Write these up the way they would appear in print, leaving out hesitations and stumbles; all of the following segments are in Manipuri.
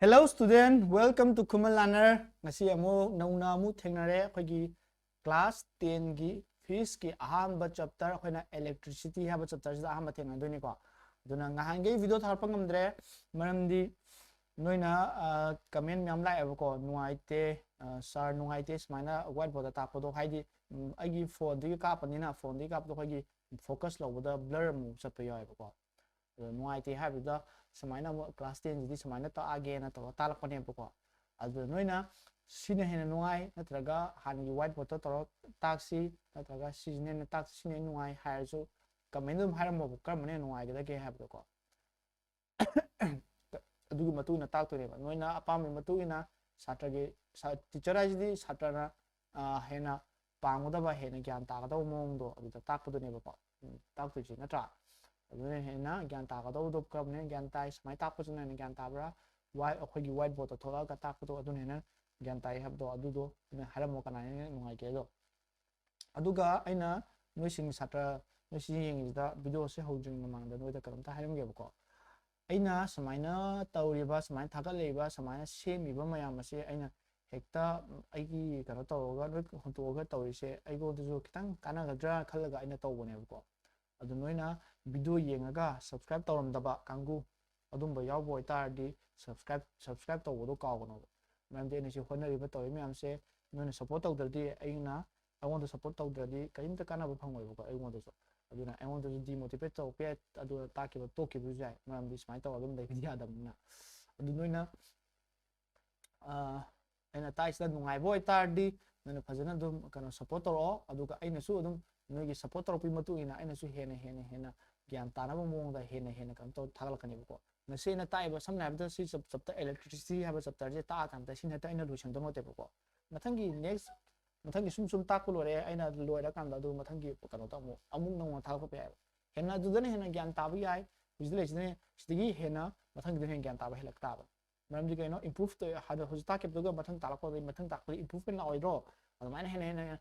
Hello student, welcome to KHUMAN Learner. Ngasi amu nauna amu thengnare khoi class 10 gi physics ki ahamba chapter khoina electricity haba chapter da ahamba thengna doni ko. Duna ngahange video tharpa ngamdre maramdi noina comment myam lai abako nuaite sar nuaite smaina whiteboard ta ko do haidi agi phone di ka panina phone di ka do khoi focus lawda blur mu chappa yo abako. Nuaite habida samaina class 10 di samaina ta age na to talak pane bako adu noina sine hena nuai natraga hangi whiteboard to toro taxi natraga sine na taxi sine nuai haisu kamendum haram bo kamane nuai ga ke habdo ko adu matu na tak to ne noina apam matu ina satrage teacher ajdi satrana hena pangda ba hena gyan ta ga do mong do adu tak do ne bako tak to ji natra adune hena gyan ta ga do kamne gyan ta smai tak ko na gyan ta bra why akhoi whiteboard to thola ga tak to adune hena gyan ta have do adu do na haram kana ne nungai ke do aduga aina noi sing satra noi sing yeng da video se hojing mamang da noi da karam ta haram ge bako aina samaina tawriba samaina thagal leiba samaina semi ba mayam ase aina hekta aigi kana tawga noi hontoga tawrise aigo du kitang kana gadra khalaga aina tawbone bako adu noina video yengaga subscribe tawramdaba kangu adumba yawbo itardi subscribe tawbodo kawgono mamde ne si honariba tawi myamse noina support tawdradi aina I want to support tawdradi kaimta kana ba phangoi bako I want to aduna I want to demotivate taw pe adu taki ba toki bu jai mamdi smai taw adum dai dia adamna adu noina aina taisda nungai boy tardi noina phajana dum kana support tawro aduga aina su adum noi support tawpi matu ina aina su hena gyan tana ba mong da hena kam to thagal kani bako na se na tai ba samna ba si chapter electricity ha ba chapter je ta kan ta sin ta ina solution to note bako mathangi next mathangi sum ta ko lore aina loira kan da du mathangi kano ta mu amung nong thal ko pe hena du dane hena gyan ta ba yai bijle sine sidigi hena mathangi du hen gyan ta ba helak ta ba maram ji kaino improve to ha da hojta ke ga mathang ta ko mathang ta ko improvement na oidro adumana hena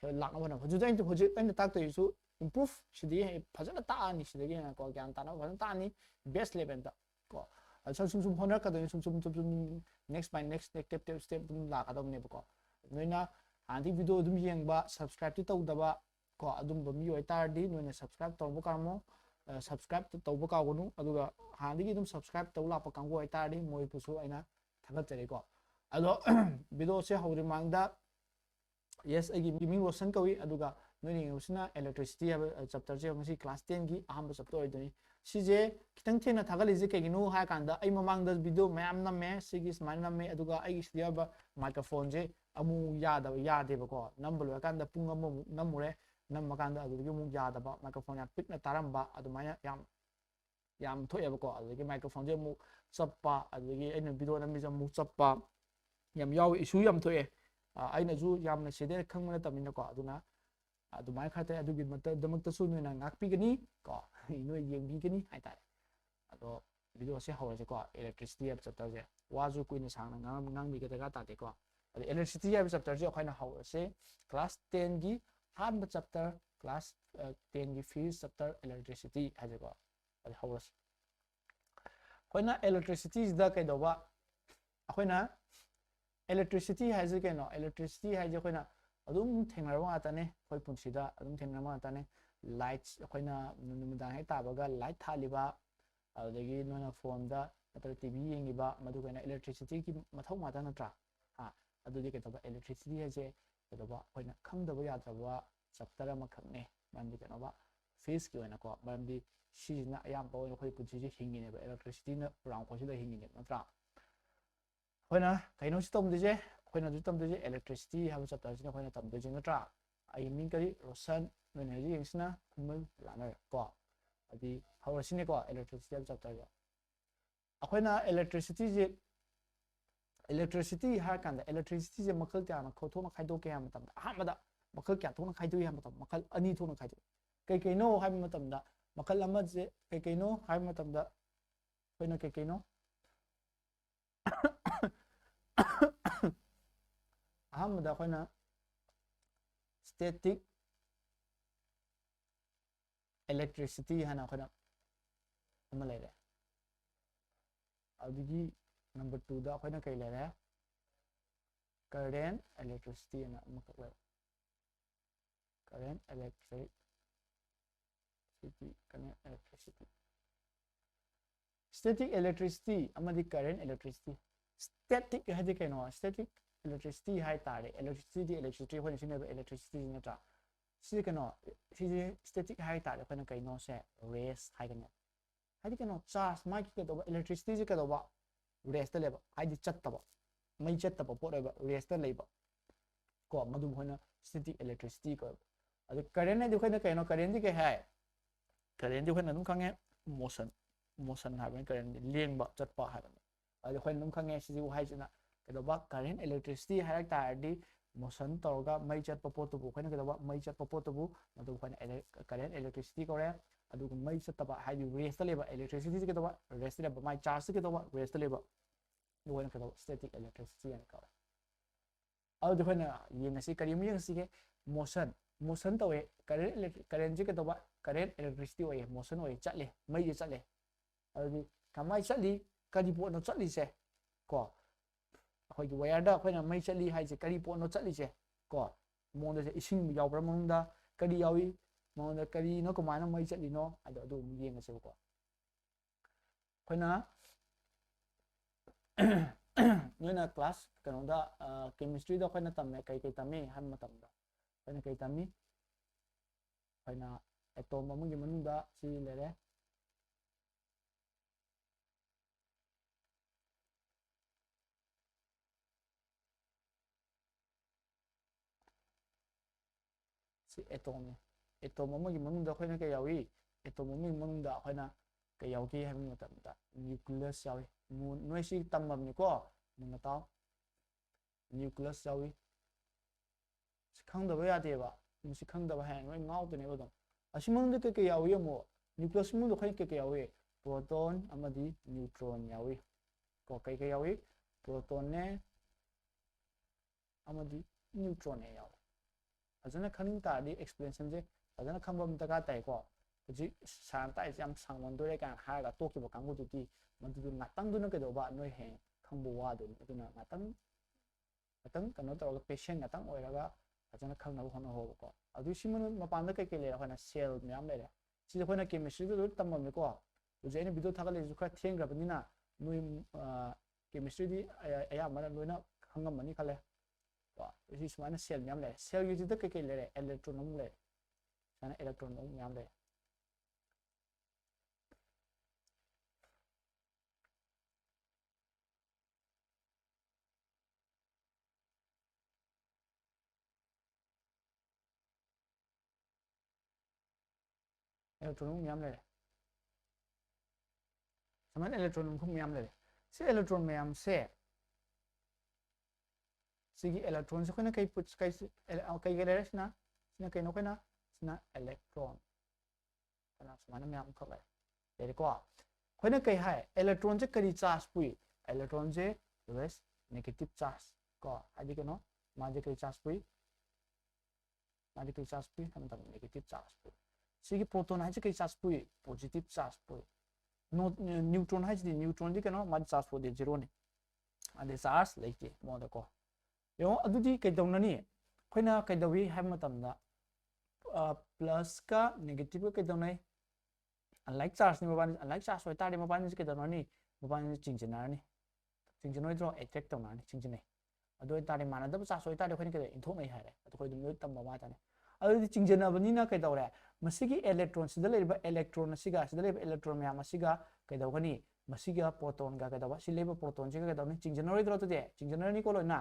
lạc nó vào hujud anh hujud anh ta tới số improve sidi phajana ta ani sidi na ko gyan ta na phajana ta ani best level da ko sum honor ka sum next by next step dum la ka dom ne ko noina andi video dum yeng ba subscribe ti taw da ba ko adum ba mi oi tar di noina subscribe taw bu ka mo subscribe taw bu ka gonu aduga handi gi dum subscribe taw la pa kang oi tar di moi pu su aina thagat tere ko ado video se hawri mangda yes agi ming Roshan kawi aduga noni usna electricity chapter je ngasi class 10 gi aham chapter oidoni sije kitang thena thagali je keginu ha kanda ai mamang da video mayam na me sigi smile na me aduga ai studio ba microphone je amu yade ba ko number kanda pung amu namure nam kanda adugi mu yada ba microphone ya pick na taramba adumaya yam thoya ba ko adugi microphone je mu chappa adugi ai video na mi mu chappa yam yaw issue yam thoye aina ju yamna sede khangmana tamina ko aduna adumai khate adugi mata damakta su noina ngakpi gani ko noi yengbi gani haitare ado video se hawase ko electricity ab chapter je waju kuina sangna ngangbi ga ta te ko ado electricity ab chapter je khoina hawase class 10 gi ham chapter class 10 gi physics chapter electricity haje ko ado hawase khoina electricity da kai doba khoina electricity has again no electricity has khoina adum thengnarwa atane khoi punsida adum thengnarwa atane lights khoina numda hai tabaga light thaliba adagi nona phone da atra tv yengiba madu kaina electricity ki mathau mata natra ha adudi ke toba electricity haje toba khoina khangdaba yadraba chapter ma khakne mandi kano ba face ki oina ko mandi sijina ayam ba khoi punsi je hingine ba electricity na round ko sida hingine natra khoina kaino sitom dije khoina jutam dije electricity ha chapter sina khoina tam dije natra ai min kari Roshan none haji yengsna kumal lana ko adi hawra sine ko electricity chapter ga khoina electricity ha kan electricity je makal kya na khotho na khaido ke ha matam ahmada makal kya thona khaido ya matam makal ani thona khaido kai no ha matam da makal ama je kai no ha matam da khoina kai no ahamda khoina static electricity hana khoina ama lele adugi number 2 da akhoi na kai le re current electricity na amakak le current electricity current electricity static electricity amadi current electricity static hadi kai no static electricity hai tare electricity hoi ni ne electricity na ta si kai no si static hai tare khoi na kai no se race hai kan hadi kai no charge mai ki do electricity ji ka do ba race ta le ba hadi chat ta ba mai chat ta ba pot ba race ta le ba ko madu hoi na static electricity ko adu current ne khoi na kai no current ji ke hai current ji khoi na dum khange motion happen current leng ba chat pa ha adu khoi num khange si ju hai china kedo ba current electricity hai ta di motion torga mai chat pa pot bu khoi na kedo ba mai chat pa pot bu madu khoi na current electricity ko re adu mai chat ta ba hai ju race ta le ba electricity kedo ba race le ba mai charge kedo ba race ta le ba du khoi na kedo static electricity an ka adu khoi na yeng si kari mi si ke motion to we current ji kedo ba current electricity we motion we chat le mai ji chat le adu kamai chat li kari po no chat li se ko khoi ki wire da khoi na mai chat li hai se kari po no chat li se ko mon da se ising yaw bra mon da kari yawi mon da kari no ko mai no mai chat li no adu yeng se ko khoi na noi na class kano da chemistry da khoi na tam me kai tami han ma tam da khoi na kai tami khoi na atom amu gi manu da si le re si atom amu gi manu da khoi na kai yawi atom amu gi manu da khoi na kai yaw ki han ma tam da nucleus yawi noi si tam mam ni ko na ta nucleus yawi khang da ba ya de ba mu si khang da ba ha noi ngau de ne ba dong asimang de ke yawi mo nucleus mu do khoi ke yawi proton amadi neutron yawi ko kai yawi proton ne amadi neutron ne yawi ajana khang ta di explanation je ajana khambam ta ka tai ko ji san ta jam sangwon do re kan ha ga to ki ba kang bu ti man du na tang du na ke do ba noi he khang bu wa do na natang kano to patient natang oi ra ga ajana khang na ho na ho ko adu simun ma pan da ke le ra na cell myam le si ko na chemistry do tam ma ko uje ni video thaga le ju kha theng ra bani na noi chemistry di aya ma na loina khangam mani khale wa si sma na cell myam le cell yu da ke le electron le sana electron myam le electron myam le sama electron khum myam le si electron myam se sigi electron se khona kai put kai kai le sna sna kai no khona sna electron kana sama na myam khok le de ko khona kai hai electron se kari charge pui electron se less negative charge ko adi ko no ma je kai charge pui ma je kai charge pui ham tam negative charge pui sigi proton hai je kai charge pui positive charge pui no neutron hai je neutron di kano ma charge pui de zero ne ade charge leite mo da ko yo adudi kai dong na ni khoina kai dawi hai ma tam da plus ka negative kai dong nai unlike charge ni ma ban unlike charge hoi ta de ma ban ni kai dong na ni ma ban ni ching na ni ching noi draw attract tong na ni ching nei ado ta de ma na da charge hoi ta de khoina kai in thok nei hai re ado khoi dum tam ma ta ne adu ching na ba ni na kai daw re masigi electron sida le ba electron siga sida le electron ma masiga kai daw gani masiga proton ga kai daw si le proton ji kai daw ni ching noi draw to de ching ni ko lo na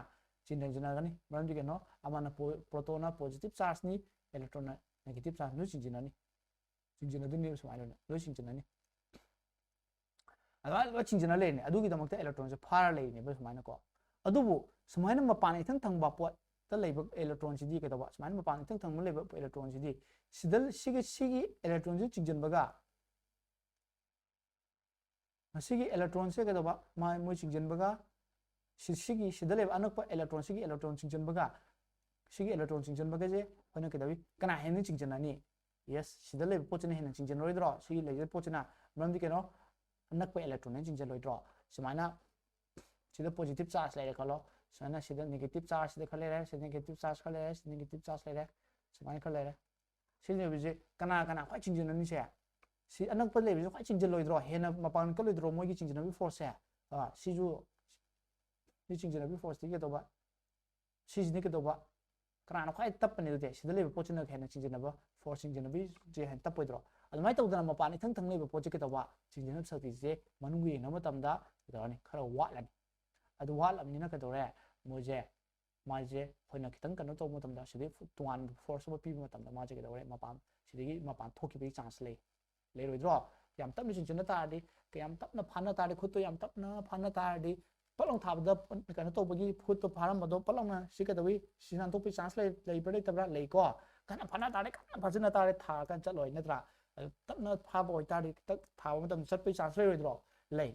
ching na gani maram ji ke no amana proton na positive charge ni electron na negative charge no ching na ni ching na du ni so ai lo ching na ni aga lo ching na le ni adu gi damak te electron se phar le ni ba so mai na ko adu bu so mai na ma pa ni thang ba pot ta lei ba electron si di kai daw so mai ma pa ni thang mo le ba electron si di sidal sigi electron se ching ba ga masigi electron se kai daw ma mo ching ba ga sigi sidal anak pa electron sigi electron ching ba ga sigi electron ching ba ga je hona kai dawi kana hen ni ching na ni yes sidal le po chen hen ching roi draw sigi le po chen na mam di ke no anak pa electron ching loi draw so mai na sida positive charge leire khalo sumana sida negative charge sida khale re sida negative charge khale re sida negative charge leire sumai khale re sini bije kana kana khwai chingjin ani se si anak pa lebi khwai chingjin loidro hena mapan ka loidro moi gi chingjin bi force se si ju ni chingjin bi force ti ke to ba si ni ke to ba kana khwai tap ni de sida lebi pochina hena chingjin ba force chingjin bi je hen tap poidro adumai tawdana mapan ithang thang lebi pochi ke to ba chingjin sakti je manung gi na matam da idani khara watlani adu walamnina ke dore moje maje hoina kitang kano to matam da sidi tuan force ba pi matam da maje ke dore mapan sidi mapan thoki bi chance le roidro yam tapni chinchina ta di ke yam tapna phana ta di khutto yam tapna phana ta di palong thab da kano to bagi khutto pharam do palong na si ke dawi sinan to pi chance le pare tabra le ko kana phana ta di kana phajina ta di tha kan chatloi natra tapna pha boy ta di tak tha matam chat pi chance le roidro le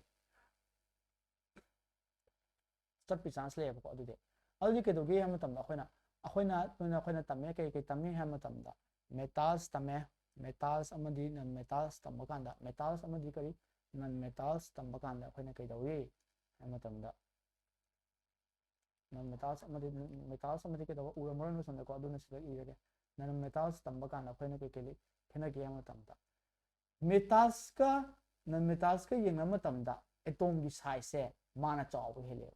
chat pi chance le ko adu de adu ke do ge ham tam da akhoi na tamme ke tamme ham tam da metals tamme metals amadi non metals tamma kan da metals amadi kari non metals tamma kan da akhoi na ke do wi ham tam da non metals amadi ke do ura moran no sanda ko adu na sida i re non metals tamma kan da akhoi na ke li khena ge ham tam da metals ka non metals ka yeng ham tam da atom gi size se mana chaw bu hele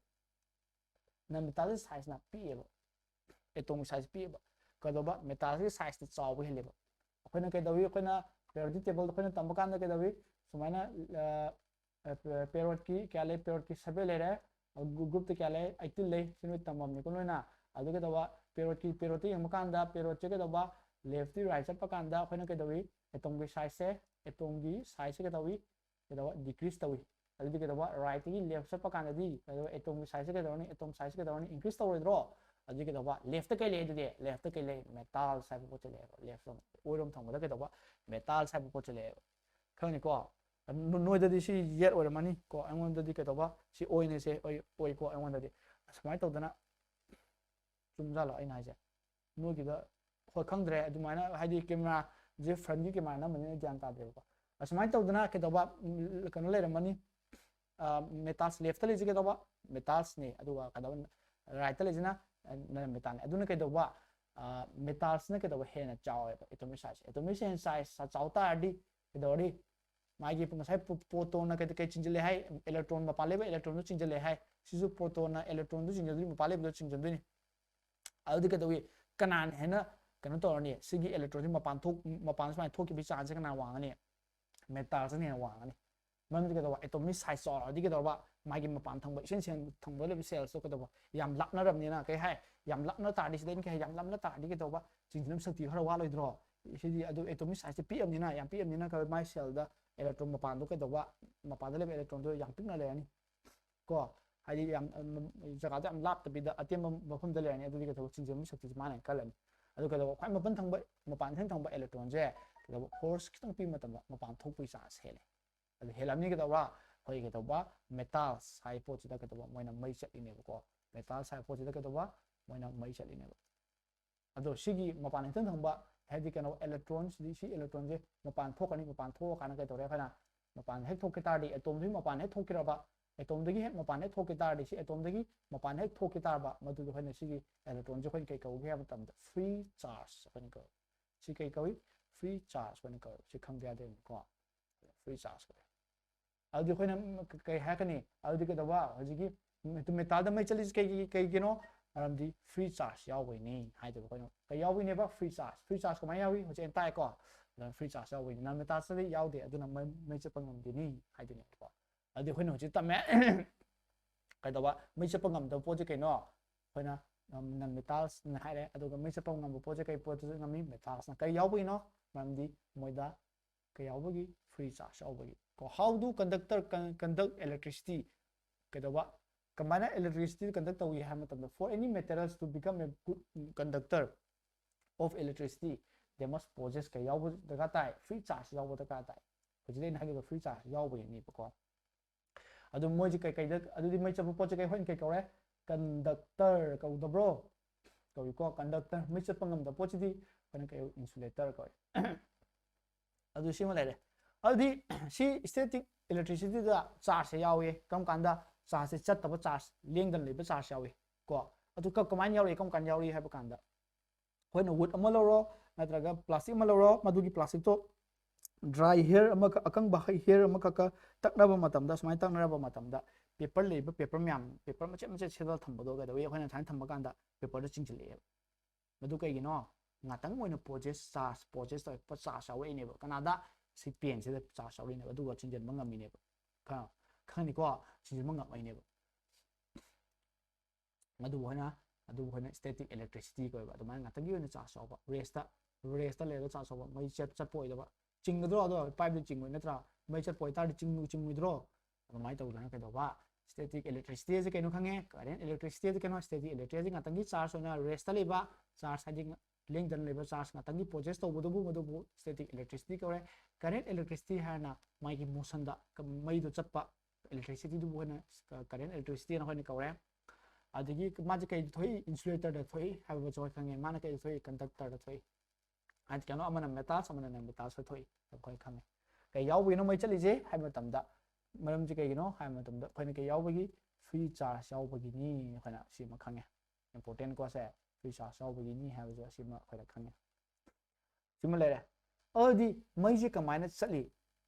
non metal size na pi ba atom size pi ba ka do ba metal size ti chaw bu hele ba akhoi na ke do wi akhoi na periodic table akhoi na tam kan da ke do wi sumaina period ki kya le period ki sabe le re group te kya le 18 le sinu tamam ni ko na adu ke do ba period ti yam kan da period che ke do ba left ti right chat pa kan da akhoi na ke do wi atom gi size ke do wi ke do decrease to wi adu ke do ba right ti left chat pa kan da di atom gi size ke do ni atom size ke do ni increase to wi draw adu ke do ba left ke le de left ke le metal sai po che le left rom oirom thang da ke do ba metal sai po che le khang ni ko noi da di si yet or mani ko angon da di ke do ba si oi ne se oi ko angon da di smai to dana chum ja la ai na je noi gi da ho khang dre adu mai na haidi camera je front gi camera na mani jan ta de ko smai to dana ke do ba kan le mani metals left le ji ke do ba metals ne adu ka da right le ji na metal aduna ke do ba metals na ke do he na chaw atomic size sa chaw ta di ke do ri mai gi ngai proton na ke chinjile hai electron ma pale ba electron nu chinjile hai sisu proton na electron nu chinjile ma pale ba chinjile ni adu ke do wi kanan he na kano to ni sigi electron ma pan sai thok ki bi chance kana wang ni metals ne wang ni man ke do atomic size so di ke do ba mai gi ma pan thang ba sen thang ba le cells so ke do ba yam lak na ram ni na ke hai yam lak na ta di den ke yam lam na ta di ke do ba chinjilem sakti har wa loi dro sidi adu atomic size pi am ni na yam pi am ni na ka mai cell da electron ma pan do ke do ba ma pan da le electron do yam pik na le ni ko hai yam jaga da am lap ta bi da atem ma phum da le ni adu ke do chinjilem sakti ma na ka le adu ke do khwai ma pan thang ba ma pan thang ba electron je ke do force kitang pi ma tam ba ma pan thok pi sa se le adu helam ni ke do ba hoi ke do ba metal sai po chi da ke do ba moina mai chat ni ne ko metal sai po chi da ke do ba moina mai chat ni ne ado sigi mapan thang ba hadi kano electrons di si electron je mapan thok ani mapan thok kana ke do re khana mapan hek thok ke ta di atom di mapan hek thok ki ra ba atom di hek mapan hek thok ke ta di si atom di mapan hek thok ke ta ba madu do khana sigi electron je khon ke ko ge tam da free charge khon ko si ke ko free charge khon ko si khang dia de ko free charge ko adu khona kai ha kani adu ke da ba haji ki metal da mai chali ke no aramdi free charge yaw wi ni hai de ko no kai yaw wi ne ba free charge ko mai yaw wi ho chen tai ko free charge yaw wi na metal sali yaw de adu na mai che pangam de ni hai de ne ko adu khona ho chi ta me kai da ba mai che pangam da po che kai no khona nan metals na hai de adu ga mai che pangam po che kai po che ngami metals na kai yaw wi no aramdi moida kai yaw wi free charge yaw wi how do conductor conduct electricity ke da ba combine electricity conduct we have for any materials to become a good conductor of electricity they must possess ke yaw da tai free charge yaw da ka tai ko ji den ha ge free charge yaw wi ni ko adu moi ji kai da adu di mai cha po cha kai hon kai ko re conductor ko da bro ko conductor mai cha pangam da po chi di ko kai insulator ko adu si ma le adi si static electricity da charge yaw ye kam kan da charge ꯆꯠꯇꯕ charge ꯂꯦꯡꯗꯅ ꯂꯩꯕ charge ꯌꯥꯎꯏ ꯀꯣ ꯑꯗꯨ ꯀꯃꯥꯏꯅ ꯌꯥꯎꯔꯤ ꯀꯔꯝ ꯀꯥꯟꯗ ꯌꯥꯎꯔꯤ ꯍꯥꯏꯕ ꯀꯥꯟꯗ ꯑꯩꯈꯣꯏꯅ wood ꯑꯃ ꯂꯧꯔꯣ ꯅꯠꯇ꯭ꯔꯒ ꯄ꯭ꯂꯥꯁꯇꯤꯛ ꯑꯃ ꯂꯧꯔꯣ ꯃꯗꯨꯒꯤ ꯄ꯭ꯂꯥꯁꯇꯤꯛꯇꯣ ꯗ꯭ꯔꯥꯏ ꯍꯦꯌꯔ ꯑꯃꯈꯛ ꯑꯀꯪꯕ ꯍꯦꯌꯔ ꯑꯃꯈꯛꯀ ꯇꯛꯅꯕ ꯃꯇꯝꯗ ꯁꯨꯃꯥꯏꯅ ꯇꯛꯅꯔꯕ ꯃꯇꯝꯗ ꯄꯦꯄꯔ ꯂꯩꯕ ꯄꯦꯄꯔ ꯃꯌꯥꯝ ꯄꯦꯄꯔ ꯃꯆꯦꯠ ꯃꯆꯦꯠ ꯁꯦꯠꯂ ꯊꯝꯕꯗꯣ ꯀꯩꯗꯧꯏ ꯑꯩꯈꯣꯏꯅ ꯁꯨꯃꯥꯏꯅ ꯊꯝꯕ ꯀꯥꯟꯗ ꯄꯦꯄꯔꯗ ꯆꯤꯡꯁꯤꯜꯂꯛꯑꯦꯕ ꯃꯗꯨ ꯀꯩꯒꯤꯅꯣ ꯉꯥꯛꯇꯪ ꯑꯣꯏꯅ ꯄ꯭ꯔꯣꯁꯦꯁ ꯇꯧꯔꯛꯄ ꯆꯥꯔꯖ ꯌꯥꯎꯔꯛꯏꯅꯦꯕ ꯀꯅꯥꯗ ꯁꯤ ꯄꯦꯟꯁꯤꯗ ꯆꯥꯔꯖ ꯌꯥꯎꯔꯛꯏꯅꯦꯕ ꯑꯗꯨꯒ ꯆꯤꯡꯁꯤꯟꯕ ꯉꯝꯃꯤꯅꯦꯕ ꯈꯪꯅꯤꯀꯣ ꯆꯤꯡꯁꯤꯟꯕ ꯉꯝꯃꯛꯏꯅꯦꯕ ꯑꯗꯨꯕꯨ ꯑꯩꯈꯣꯏꯅ ꯁ꯭ꯇꯦꯇꯤꯛ ꯏꯂꯦꯛꯇ꯭ꯔꯤꯁꯤꯇꯤ ꯀꯧꯋꯦꯕ ꯑꯗꯨꯃꯥꯏꯅ ꯉꯥꯛꯇꯪꯒꯤ ꯑꯣꯏꯅ ꯆꯥꯔꯖ ꯌꯥꯎꯕ ꯔꯦꯁꯇ ꯂꯩꯔꯒ ꯆꯥꯔꯖ ꯌꯥꯎꯕ ꯃꯩ ꯆꯠꯄ ꯑꯣꯏꯗꯕ ꯆꯤꯡꯒꯗ꯭ꯔꯣ ꯑꯗꯣ ꯄꯥꯏꯞꯇ ꯆꯤꯡꯉꯣꯏ ꯅꯠꯇ꯭ꯔꯥ ꯃꯩ ꯆꯠꯄ ꯑꯣꯏꯇꯥꯔꯗꯤ ꯆꯤꯡꯉꯣꯏꯗ꯭ꯔꯣ ꯑꯗꯨꯃꯥꯏꯅ ꯇꯧꯗꯅ ꯀꯩꯗꯧꯕ ꯁ꯭ꯇꯦꯇꯤꯛ ꯏꯂꯦꯛꯇ꯭ꯔꯤꯁꯤꯇꯤꯁꯦ ꯀꯩꯅꯣ ꯈꯪꯉꯦ ꯀꯔꯦꯟ ꯏꯂꯦꯛꯇ꯭ꯔꯤꯁꯤꯇꯤꯁꯦ ꯀꯩꯅꯣ ꯁ꯭ꯇꯦꯇꯤꯛ ꯏꯂꯦꯛꯇ꯭ꯔꯤꯁꯤꯇꯤ ꯉꯥꯛꯇꯪꯒꯤ ꯆꯥꯔꯖ ꯑꯣꯏꯅ ꯔꯦꯁꯇ ꯂꯩꯕ ꯆꯥꯔꯖ ꯍꯥꯏꯗꯤ ꯂꯦꯡꯗꯅ ꯂꯩꯕ ꯆꯥꯔꯖ ꯉꯥꯛꯇꯪꯒꯤ ꯄ꯭ꯔꯣꯁꯦꯁ ꯇꯧꯕꯗꯨꯕꯨ ꯃꯗꯨꯕꯨ ꯁ꯭ꯇꯦꯇꯤꯛ ꯏꯂꯦꯛꯇ꯭ꯔꯤꯁꯤꯇꯤ ꯀꯧꯔꯦ ꯀꯔꯦꯟ ꯏꯂꯦꯛꯇ꯭ꯔꯤꯁꯤꯇꯤ ꯍꯥꯏꯔꯅ ꯃꯥꯒꯤ ꯃꯣꯁꯟꯗ ꯃꯩꯗꯣ ꯆꯠꯄ ꯏꯂꯦꯛꯇ꯭ꯔꯤꯁꯤꯇꯤꯗꯨꯕꯨ ꯑꯩꯈꯣꯏꯅ ꯀꯔꯦꯟ इलेक्ट्रिसिटी ꯑꯩꯈꯣꯏꯅ ꯀꯧꯔꯦ ꯑꯗꯒꯤ ꯃꯥꯁꯦ ꯀꯩ ꯊꯣꯛꯏ ꯏꯟꯁꯨꯂꯦꯇꯔꯗ ꯊꯣꯛꯏ ꯍꯥꯏꯕꯁꯨ ꯑꯩꯈꯣꯏ ꯈꯪꯉꯦ ꯃꯥꯅ ꯀꯩꯗ ꯊꯣꯛꯏ ꯀꯟꯗꯛꯇꯔꯗ ꯊꯣꯛꯏ ꯍꯥꯏꯗꯤ ꯀꯩꯅꯣ ꯑꯃꯅ ꯃꯦꯇꯥꯜꯁ ꯑꯃꯅ ꯅꯟ ꯃꯦꯇꯥꯜꯁꯇ ꯊꯣꯛꯏ ꯑꯩꯈꯣꯏ ꯈꯪꯉꯦ ꯀꯩ ꯌꯥꯎꯕꯒꯤꯅꯣ ꯃꯩ ꯆꯠꯂꯤꯁꯦ ꯍꯥꯏꯕ ꯃꯇꯝꯗ ꯃꯔꯝꯁꯤ ꯀꯩꯒꯤꯅꯣ ꯍꯥꯏꯕ ꯃꯇꯝꯗ ꯑꯩꯈꯣꯏꯅ ꯀꯩ ꯌꯥꯎꯕꯒꯤ ꯐ꯭ꯔꯤ ꯆꯥꯔꯖ ꯌꯥꯎꯕꯒꯤꯅꯤ ꯑꯩꯈꯣꯏꯅ ꯁꯤꯃ ꯈꯪꯉꯦ ꯏꯝꯄꯣꯔꯇꯦꯟ ꯀꯣꯁꯦ ꯐ꯭ꯔꯤ ꯆꯥꯔꯖ ꯌꯥꯎꯕꯒꯤꯅꯤ ꯍꯥꯏꯕꯁꯨ ꯑꯁꯤꯃ ꯑꯩꯈꯣꯏꯅ ꯈꯪꯉꯦ ꯁꯤꯃ ꯂꯩꯔꯦ ꯑꯗꯨꯗꯤ ꯃꯩꯁꯦ ꯀꯃꯥꯏꯅ ꯆꯠꯂꯤ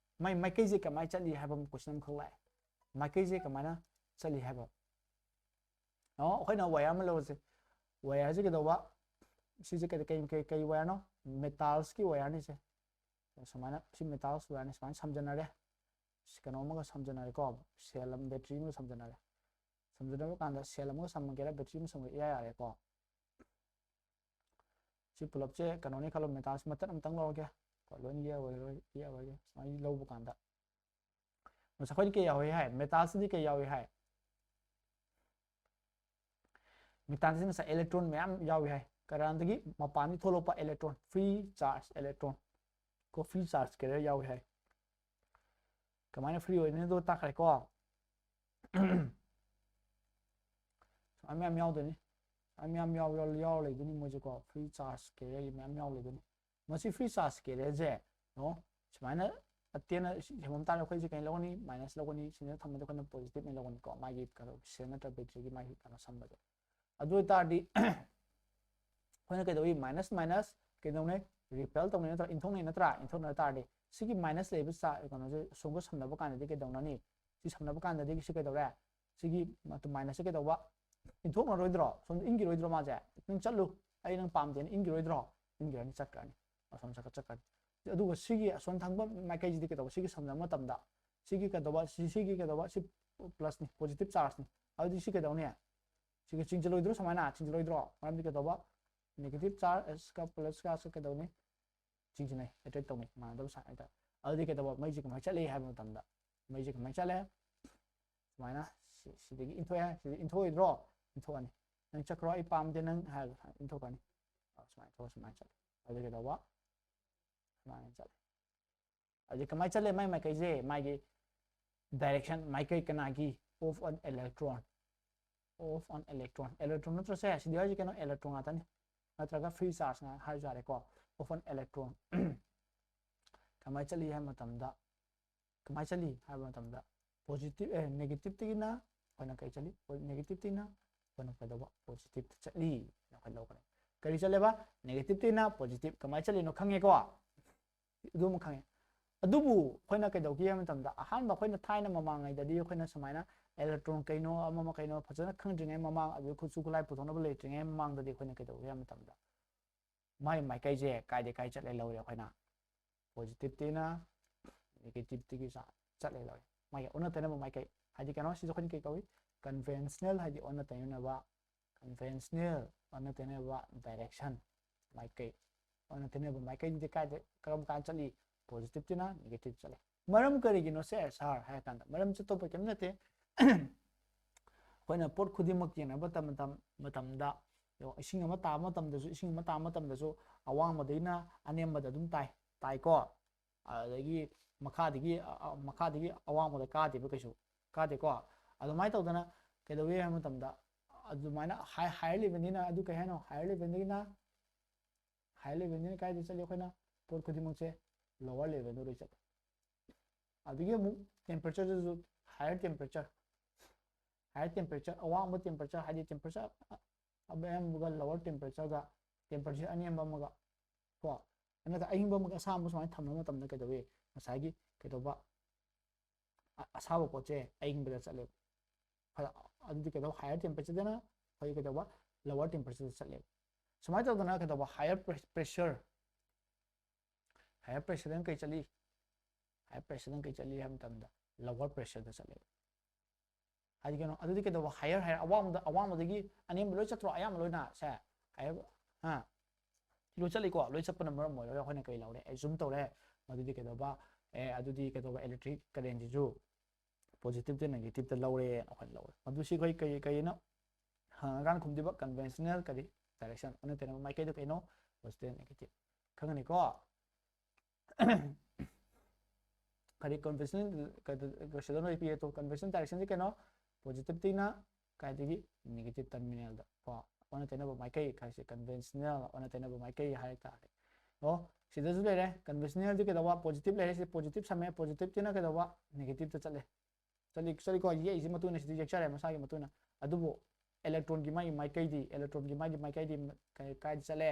ꯃꯥꯏꯀꯩꯁꯦ ꯀꯃꯥꯏꯅ ꯆꯠꯂꯤ ꯍꯥꯏꯕ ꯑꯃ ꯀꯣꯏꯁꯟ ꯑꯃꯈꯛ ꯂꯥꯛꯑꯦ ꯃꯥꯏꯀꯩꯁꯦ ꯀꯃꯥꯏꯅ ꯆꯠꯂꯤ ꯍꯥꯏꯕ ꯑꯩꯈꯣꯏꯅ ꯋꯥꯌꯔ ꯑꯃ ꯂꯧꯔꯁꯦ ꯋꯥꯌꯔꯁꯦ ꯀꯩꯗꯧꯕ ꯁꯤꯁꯦ ꯀꯩ ꯋꯥꯌꯔꯅꯣ ꯃꯦꯇꯥꯜꯁꯀꯤ ꯋꯥꯌꯔꯅꯤꯁꯦ ꯁꯨꯃꯥꯏꯅ ꯁꯤ ꯃꯦꯇꯥꯜꯁ ꯋꯥꯌꯔꯅꯤ ꯁꯨꯃꯥꯏꯅ ꯁꯝꯖꯟꯅꯔꯦ ꯀꯩꯅꯣ ꯑꯃꯒ ꯁꯝꯖꯟꯅꯔꯦꯀꯣ ꯁꯦꯜ ꯑꯃ ꯕꯦꯇ꯭ꯔꯤ ꯑꯃꯒ ꯁꯝꯖꯟꯅꯕ ꯀꯥꯟꯗ ꯁꯦꯜ ꯑꯃꯒ ꯁꯝꯃꯒꯦꯔꯥ ꯕꯦꯇ꯭ꯔꯤ ꯑꯃ ꯁꯝꯒꯦꯔꯥ ꯏꯌꯥ ꯌꯥꯔꯦꯀꯣ ꯁꯤ ꯄꯨꯂꯞꯁꯦ ꯀꯩꯅꯣꯅꯤ ꯈꯜꯂꯣ ꯃꯦꯇꯥꯜꯁ ꯃꯇꯠ ꯑꯃꯇꯪ ꯂꯧꯔꯒꯦ ꯂꯣꯏꯅ ꯌꯦꯛꯑꯔꯣꯏꯒꯦ ꯁꯨꯃꯥꯏꯅ ꯂꯧꯕ ꯀꯥꯟꯗ ꯉꯁꯥꯏ ꯑꯩꯈꯣꯏꯗꯤ ꯀꯩ ꯌꯥꯎꯏ ꯍꯥꯏ ꯃꯦꯇꯥꯜꯁꯤꯗꯤ ꯀꯩ ꯌꯥꯎꯏ ꯍꯥꯏ ꯃꯦꯇꯥꯜꯁꯤꯗ ꯉꯁꯥꯏ ꯏꯂꯦꯛꯇ꯭ꯔꯣꯟ ꯃꯌꯥꯝ ꯌꯥꯎꯏ ꯍꯥꯏ ꯀꯔꯥꯟꯗꯒꯤ ꯃꯄꯥꯟꯗꯒꯤ ꯊꯣꯛꯂꯛꯄ ꯏꯂꯦꯛꯇ꯭ꯔꯣꯟ ꯐ꯭ꯔꯤ ꯆꯥꯔꯖ ꯏꯂꯦꯛꯇ꯭ꯔꯣꯟ ꯀꯣ ꯐ꯭ꯔꯤ ꯆꯥꯔꯖ ꯀꯦꯔꯤꯌꯔ ꯌꯥꯎꯏ ꯍꯥꯏ ꯀꯃꯥꯏꯅ ꯐ꯭ꯔꯤ ꯑꯣꯏꯗꯣꯏꯅꯣ ꯇꯥꯛꯈ꯭ꯔꯦꯀꯣ ꯃꯌꯥꯝ ꯌꯥꯎꯗꯣꯏꯅꯤ ꯃꯌꯥꯝ ꯌꯥꯎꯔ ꯂꯩꯗꯣꯏꯅꯤ ꯃꯣꯏꯁꯦꯀꯣ ꯐ꯭ꯔꯤ ꯆꯥꯔꯖ ꯀꯦꯔꯤꯌꯔ ꯃꯌꯥꯝ ꯌꯥꯎ ꯂꯩꯗꯣꯏꯅꯤ ꯃꯁꯤ ꯐ꯭ꯔꯤ ꯆꯥꯔꯖ ꯀꯦꯔꯤꯌꯔꯁꯦ ꯁꯨꯃꯥꯏꯅ ꯇꯦꯟꯅ ꯁꯦꯝꯕ ꯇꯥꯔꯦ ꯑꯩꯈꯣꯏꯁꯦ ꯀꯩ ꯂꯧꯒꯅꯤ ꯃꯥꯏꯅꯁ ꯂꯧꯒꯅꯤ ꯁꯤꯗ ꯊꯝꯕꯗ ꯑꯩꯈꯣꯏꯅ ꯄꯣꯖꯤꯇꯤቭꯅ ꯂꯧꯒꯅꯤꯀꯣ ꯃꯥꯒꯤ ꯀꯩꯅꯣ ꯁꯦꯜ ꯅꯠꯇ꯭ꯔꯒ ꯕꯦꯇ꯭ꯔꯤꯒꯤ ꯃꯥꯒꯤ ꯀꯩꯅꯣ ꯁꯝꯕꯗꯣ ꯑꯗꯨ ꯑꯣꯏꯇꯥꯔꯗꯤ ꯑꯩꯈꯣꯏꯅ ꯀꯩꯗꯧꯏ ꯃꯥꯏꯅꯁ ꯀꯩꯗꯧꯅꯩ ꯔꯤꯄꯦꯜ ꯇꯧꯅꯩ ꯅꯠꯇ꯭ꯔꯥ ꯏꯟꯊꯣꯛꯅꯩ ꯅꯠꯇ꯭ꯔꯥ ꯏꯟꯊꯣꯛꯅ ꯇꯥꯔꯗꯤ ꯁꯤꯒꯤ ꯃꯥꯏꯅꯁ ꯂꯩꯕ ꯀꯩꯅꯣꯁꯦ ꯁꯣꯝꯒ ꯁꯝꯅꯕ ꯀꯥꯟꯗꯗꯤ ꯀꯩꯗꯧꯅꯅꯤ ꯁꯤ ꯁꯝꯅꯕ ꯀꯥꯟꯗꯗꯤ ꯁꯤ ꯀꯩꯗꯧꯔꯦ ꯁꯤꯒꯤ ꯃꯥꯏꯅꯁꯁꯦ ꯀꯩꯗꯧꯕ ꯏꯟꯊꯣꯛꯅꯔꯣꯏꯗ꯭ꯔꯣ ꯁꯣꯝꯗ ꯏꯟꯈꯤꯔꯣꯏꯗ꯭ꯔꯣ ꯃꯥꯁꯦ ꯅꯪ ꯆꯠꯂꯨ ꯑꯩ ꯅꯪ ꯄꯥꯝꯗꯦꯅ ꯏꯟꯈꯤꯔꯣꯏꯗ꯭ꯔꯣ ꯏꯟꯈꯤꯔꯅꯤ ꯆꯠꯈ꯭ꯔꯅꯤ ꯑꯁꯣꯝ ꯆꯠꯈ꯭ꯔꯅꯤ ꯑꯗꯨꯒ ꯁꯤꯒꯤ ꯑꯁꯣꯝ ꯊꯪꯕ ꯃꯥꯏꯀꯩꯁꯤꯗꯤ ꯀꯩꯗꯧꯕ ꯁꯤꯒꯤ ꯁꯝꯅꯕ ꯃꯇꯝꯗ ꯁꯤꯒꯤ ꯀꯩꯗꯧꯕ ꯁꯤꯒꯤ ꯀꯩꯗꯧꯕ ꯁꯤ ꯄ꯭ꯂꯁꯅꯤ ꯄꯣꯖꯤꯇꯤꯚ ꯆꯥꯔꯖꯅꯤ ꯑꯗꯨꯗꯤ ꯁꯤ ꯀꯩꯗꯧꯅꯤ ꯁꯤꯒ ꯆꯤꯡꯁꯤꯜꯂꯣꯏꯗ꯭ꯔꯣ ꯁꯨꯃꯥꯏꯅ ꯆꯤꯡꯁꯤꯜꯂꯣꯏꯗ꯭ꯔꯣ ꯃꯔꯝꯗꯤ ꯀꯩꯗꯧꯕ ꯅꯦꯒꯦꯇꯤꯚ ꯆꯥꯔꯖꯀ ꯄ꯭ꯂꯁꯀꯁꯨ ꯀꯩꯗꯧꯅꯤ ꯆꯤꯡꯁꯤꯟꯅꯩ ꯑꯦꯇ꯭ꯔꯦꯛ ꯇꯧꯅꯩ ꯃꯥꯟꯅꯗꯕ ꯁꯥꯏꯟ ꯍꯥꯏꯇꯥꯔꯦ ꯑꯗꯨꯗꯤ ꯀꯩꯗꯧꯕ ꯃꯩꯁꯦ ꯀꯃꯥꯏꯅ ꯆꯠꯂꯤ ꯍꯥꯏꯕ ꯃꯇꯝꯗ ꯃꯩꯁꯦ ꯀꯃꯥꯏꯅ ꯆꯠꯂꯦ ꯁꯨꯃꯥꯏꯅ ꯁꯤꯗꯒꯤ ꯏꯟꯊꯣꯛꯑꯦ ꯁꯤꯗ ꯏꯟꯊꯣꯛꯑꯣꯏꯗ꯭ꯔꯣ ꯏꯟꯊꯣꯛꯑꯅꯤ ꯅꯪ ꯆꯠꯈ꯭ꯔꯣ ꯑꯩ ꯄꯥꯝꯗꯦ ꯅꯪ ꯍꯥꯏꯔꯒ ꯏꯟꯊꯣꯛꯀꯅꯤ ꯁꯨꯃꯥꯏꯅ ꯊꯣꯛꯑ ꯁꯨꯃꯥꯏꯅ ꯆꯠꯂꯦ ꯑꯗꯨꯗꯤ ꯀꯩꯗꯧꯕ ꯁꯨꯃꯥꯏꯅ ꯆꯠꯂꯦ ꯑꯗꯨꯗꯤ ꯀꯃꯥꯏꯅ ꯆꯠꯂꯦ ꯃꯥꯏ ꯃꯥꯏꯀꯩꯁꯦ ꯃꯥꯒꯤ ꯗꯥꯏꯔꯦꯛꯁꯟ ꯃꯥꯏꯀꯩ ꯀꯅꯥꯒꯤ ꯑꯣꯐ ꯑꯟ ꯏꯂꯦꯛꯇ꯭ꯔꯣꯟ electron नत्रसे सिदि हाइजे केनो electron आतानी नत्रगा फ्री चार्ज ना हाइ जारे को of an electron कमाय चली है मतमदा कमाय चली है मतमदा पॉजिटिव नेगेटिव तिना होना कई चली नेगेटिव तिना होना कदवा पॉजिटिव चली ना खलो करे करी चलेबा नेगेटिव तिना पॉजिटिव कमाय चली नो खंगे को दुम खंगे अदुबु खोइना कइदौगी है मतमदा अहानबा खोइना थाइना ममांगैददि खोइना समाइना इलेक्ट्रॉन कइनो अममा कइनो फजना खंद्रिङै ममांग अदु खुसु खुलाइ पुथोनबो लेट्रिङै ममांगददि खोइना कइदौगी है मतमदा माइ माइकैजे काइदे काइ चले लौरे खोइना पॉजिटिव तिना नेगेटिव तिगी चले लौरे माइ ओना तने माइकै हादि कनो सिजो खोइन कइ कवि कन्वेंशनल हादि ओना तनेबा कन्वेंशनल ओना तनेबा डायरेक्शन माइकै ओना तनेबा माइकै दि काइदे करम कान चली पॉजिटिव तिना नेगेटिव चले मरम करिगिनो से सर है कांदा मरम से तो केम नते खोइना पोट खुदिमक येनबा मतमदा इसिंग अमा ता मतमदसु इसिंग अमा ता मतमदसु अवांगमदैना अनेमबदा दुम ताइको अदगी मखादगी अवांगमदा कादेबा कैसु कादेको अदुमाय तौदना केदवे है मतमदा अदुमायना हायर लेवलनिना अदु कय हानो हायर लेवलनिना कायदे चले खोइना पोट खुदिमक से lower level do reach अदगी मु टेंपरेचर जो higher temperature higher temperature awang temperature high temperature abem ga lower temperature ga temperature ani am ga ko ana da aying ba mag asam so tham na tam na ke dawe masagi ke do ba asaba po che aying ba chale adu ke do higher temperature dana phai ke do ba lower temperature chale samai to na ke do ba higher pressure dan kai chali higher pressure dan kai chali ham tam da lower pressure da chale hadi ke no adu ke do ba higher awang da gi ani am lo chatro ayam lo na sa higher ha lo chali ko lo chapna mar mo yo khone kai law de zoom to le adu ke do ba adu ke do ba electric current ju positive to negative to law re khon law adu si kai kai na ha gan khum di ba conventional kadi direction ane tena mai kai do kai no positive negative khang ni ko kadi conventional ka shadon ri pi to conventional direction ji kai no positive tina kai di negative terminal da ko ane tena ba mai kai kai se conventional ane tena ba mai kai hai ta no sida ju le conventional ji ke da wa positive le se positive same positive tina ke da wa negative to chale chali ko ye isi matuna si jek chare masagi matuna adubo electron gi mai kai di electron gi mai kai di kai chale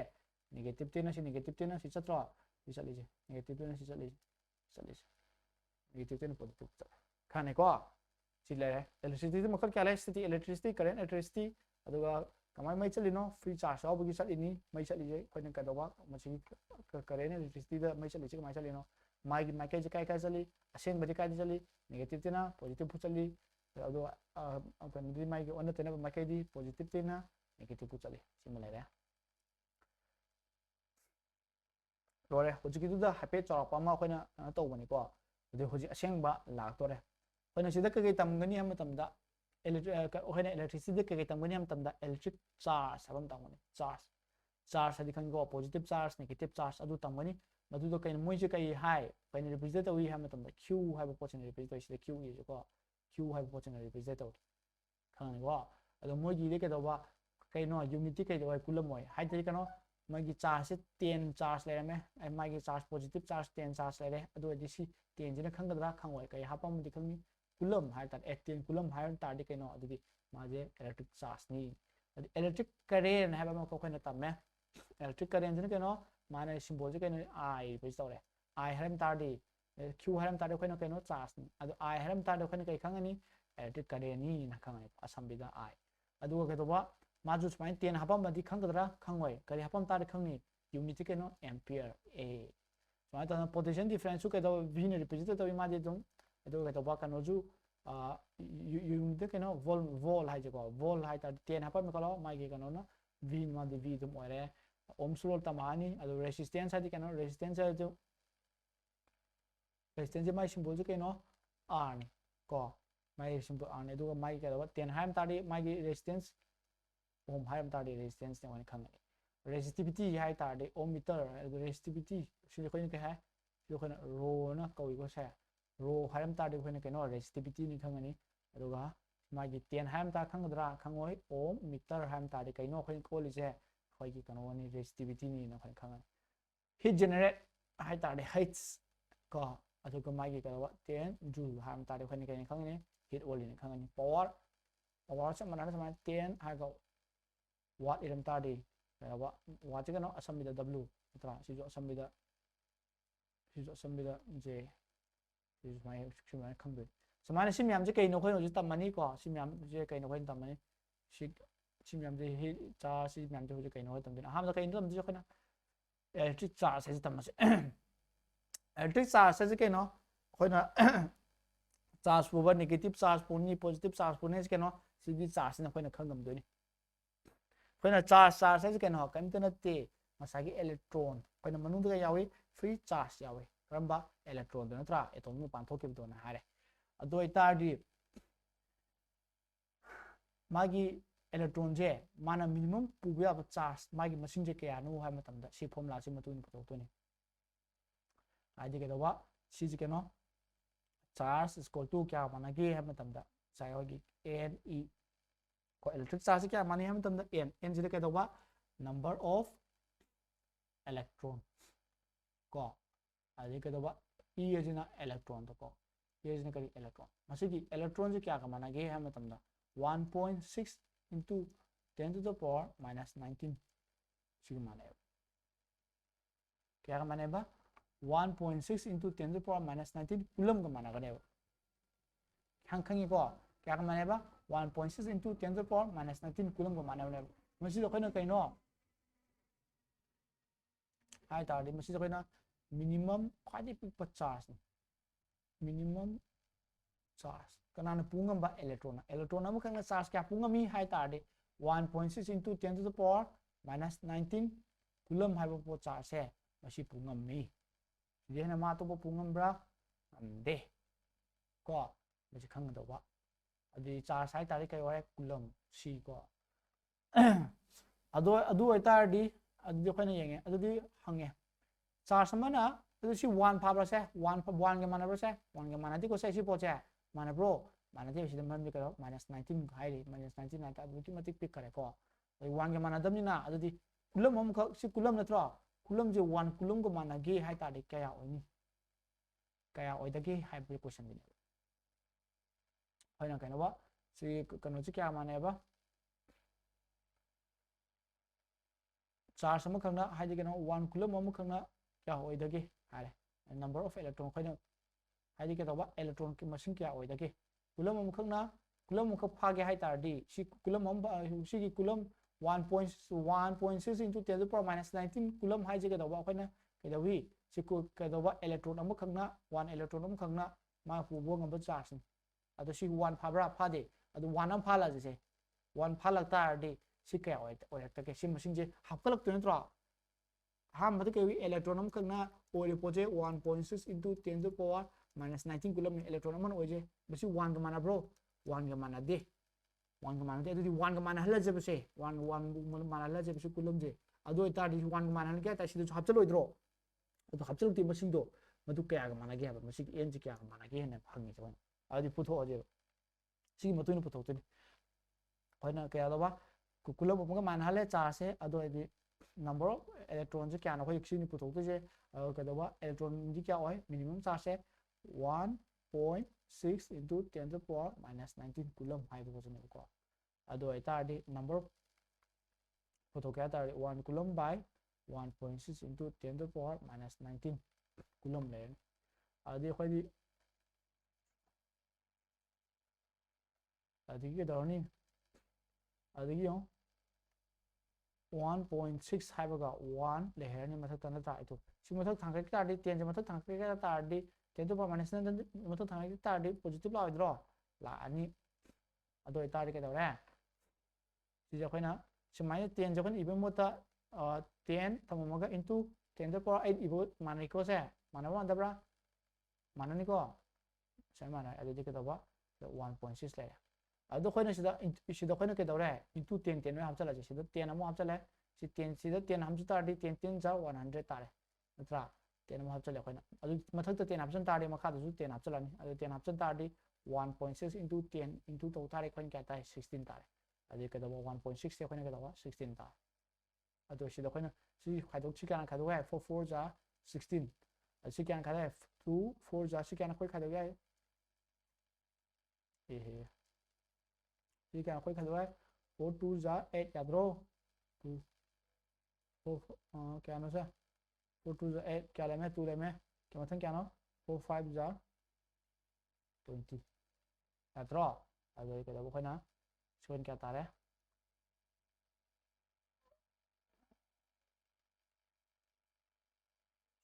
negative tina si chatra si chali je negative tina si chali negative tina positive khane ko si le electricity makal kya le sthiti electricity current electricity aduga kamai mai chali no free charge au gi chali ni mai chali je khone ka dawa machi current electricity da mai chali che mai chali no mai kai je kai chali aseng badi kai chali negative tina positive chali ado kan di mai on tena mai kai di positive tina negative chali simile re lore hoji ki da happy chawpa ma khoina to bani ko ade hoji aseng ba lak to re khoina sida kai tam gani ham tam da electricity kai tam gani ham tam da electric charge sabam tam gani charge hadi kan go positive charge negative charge adu tam gani madu do kai moi je kai hai kai ni represent wi ham tam da q hai ba portion represent sida q is ko q hai ba portion represent to khang ni ko adu moi gi de ke do ba kai no unity kai do kulam moi hai de ka no mai gi charge 10 charge le me ai mai gi charge positive charge 10 charge le adu di si 10 jina khang ga khang oi kai hapam di khang ni kulam hai ta 18 kulam hai ta di kai no adu di ma je electric charge ni electric current hai ba ma ko khoi tam me electric current jina kai no mana symbol je kai no I bai to le I haram ta di q haram ta di khoi no kai no charge ni adu I haram ta di khoi kai khang ni electric current ni na khang ni asam bi da I adu ka to ba ma ju smai 10 hapam ma di khang ga khang oi kai hapam ta di khang ni unit kai no ampere a so ta potential difference kai to v ni represent to ma de dum adu ka to ba kan no ju unit kai no vol hai je ko vol hai ta 10 hapam ka lo mai ge kan no v ma di v dum oi re ohms law tamani adu resistance adi kan no resistance adu resistance mai symbol je kai no r ni ko mai symbol r ni adu mai ka to 10 ham ta di mai ge resistance ohm hai am ta di resistance ne wani khang ni resistivity hai ta di ohm meter resistivity si ko ni ka hai si ko na rho na ko ko sa rho hai am ta di ko ni ka no resistivity ni khang ni adu ga mai ge 10 hai am ta khang dra khang oi ohm meter hai am ta di kai no ko ko li je khoi ki kan wani resistivity ni na khang ni heat generate hai ta di heat ko adu ko mai ge ka wa 10 joule hai am ta di ko ni ka ni khang ni heat wall ni khang ni power sa mana sama 10 hai ko watt iram ta di watt je no asam da w tra si jo asam da j si mai mai khang du samana sim yam je kai no khoi no tam mani ko sim yam je kai no khoi tam mani sim yam je he cha sim yam je kai no tam din ham da kai no tam je khona electric charge se tam se electric charge se kai no khoi na charge over negative charge puni positive charge puni se kai no si di charge na khoi na khang dam do ni khoi charge se kai no kam ta na te masagi electron khoi na manung da yawi free charge yawi ramba electron do na tra atom nu pan thok ke do na hare adoi ta di magi electron je mana minimum pu ya ba charge magi machine je kya no ha matam da si formula si matu ni photo to ni ai je ke do wa si je ke no charge is equal to kya mana ge ha matam da sai hogi n e ko electric charge kya mani ha matam da n je ke do wa number of electron ko ai ke do wa e je na electron to ko e je na kari electron masigi electron je kya ka mana ge ha matam da 1.6 into 10 to the power minus 19 siga maneba kya maneba 1.6 into 10 to the power minus 19 coulomb ga managaneba khangi ko kya maneba 1.6 into 10 to the power minus 19 coulomb ga managaneba masi do koina kaino hai tardi masi do koina minimum khwadi pikpa charge minimum charge kanana pungam ba electron amu khangna charge kya pungami hai tardi 1.6 into 10 to the power minus 19 coulomb hai bo charge se masi pungam mi jena ma to bo pungam bra de ko masi khang do ba adi charge hai tardi kai ore coulomb c ko adu ai tardi adu khoina yenge adu hange charge mana adu si 1 pha bra se 1 ga mana bra se 1 ga mana di ko se si po che mana bro mana de si man bi ka minus 19 hai ri minus 19 na ta adu ki matik pick kare ko 1 ga mana dam ni na adu di coulomb am kha si coulomb na tra coulomb je 1 coulomb ga mana ge hai ta de kaya oi ni kaya oi da ge hai bi question ni hai na kai na ba si kano chi kya mana ba charge am khang na hai de kano 1 coulomb am khang na kya oi da ge hai number of electron khoi na hai de ka ba electron ki machine kya oi da ge coulomb am khang na coulomb ka pha ge hai tar di si coulomb am si ki coulomb 1.6 into 10 to the power minus 19 coulomb hai je ka ba khoi na ke da wi si ko ka da ba electron am khang na 1 electron am khang na ma pu bo ngam ba charge ado si 1 pha bra pha de ado 1 am pha la je 1 pha la tar di si kya oi ta ke si machine je hap ka lak tu na tra ham ma ke wi electron am khang na oi po je 1.6 into 10 to the power minus 19 coulomb electron am oi je basi 1 ga mana bro 1 ga mana de 1 ga mana de adu 1 ga mana hala je base 1 mana hala je base coulomb je adu tar di 1 ga mana hala kya ta si hap chalo idro adu hap chalo ti machine do madu kya ga mana ge ba masi en ji kya ga mana ge ne phangi je adu putho je si matu ni putho tu hoina kya da ba coulomb am ga mana hala charge se adu di number of electrons kya na khoi si ni putho tu je ka da ba electron ji kya oi minimum charge se 1.6 into 10 to the power minus 19 coulomb hai bo jene ko ado ai tar di number photo kya tar 1 coulomb by 1.6 into 10 to the power minus 19 coulomb le adi khoi di adi ke da ni adi yo 1.6 hai ba ga 1 le her ni mathak tan ta itu si mathak thang ka tar di 10 je mathak thang ka tar di 10 to the power minus 19 mathak thang ka tar di positive la idro la ani ado ai tar di ke da re si ja khoi na si mai 10 je khoi ibe mota 10 thamaga into 10 to the power 8 ibo mana ko se mana ba da bra mana ni ko sai mana ado di ke da ba 1.6 le ado khoi na si da khoi na ke da re into 10 10 ham chala je si da 10 am ham chala si 10 si da 10 ham chu tar di 10 10 ja 100 tar natra 10 am ham chala khoi na ado mathak ta 10 ham chan tar di makha da su 10 ham chala ni ado 10 ham chan tar di 1.6 into 10 into to tar khoi kya ta 16 tar ado ke da 1.6 se khoi na ke da 16 tar ado si da khoi na si khai do chi kana khai do hai 4 4 ja 16 ado si kana khai 2 4 ja si kana khoi khai do hai si kana khoi khai do hai 4 2 ja 8 ya bro 2 4 kya no sa 4 2 ja 8 kya le me 2 le me kya mathang kya no 4 5 ja 20 ya bro ado ke da khoi na si kya ta re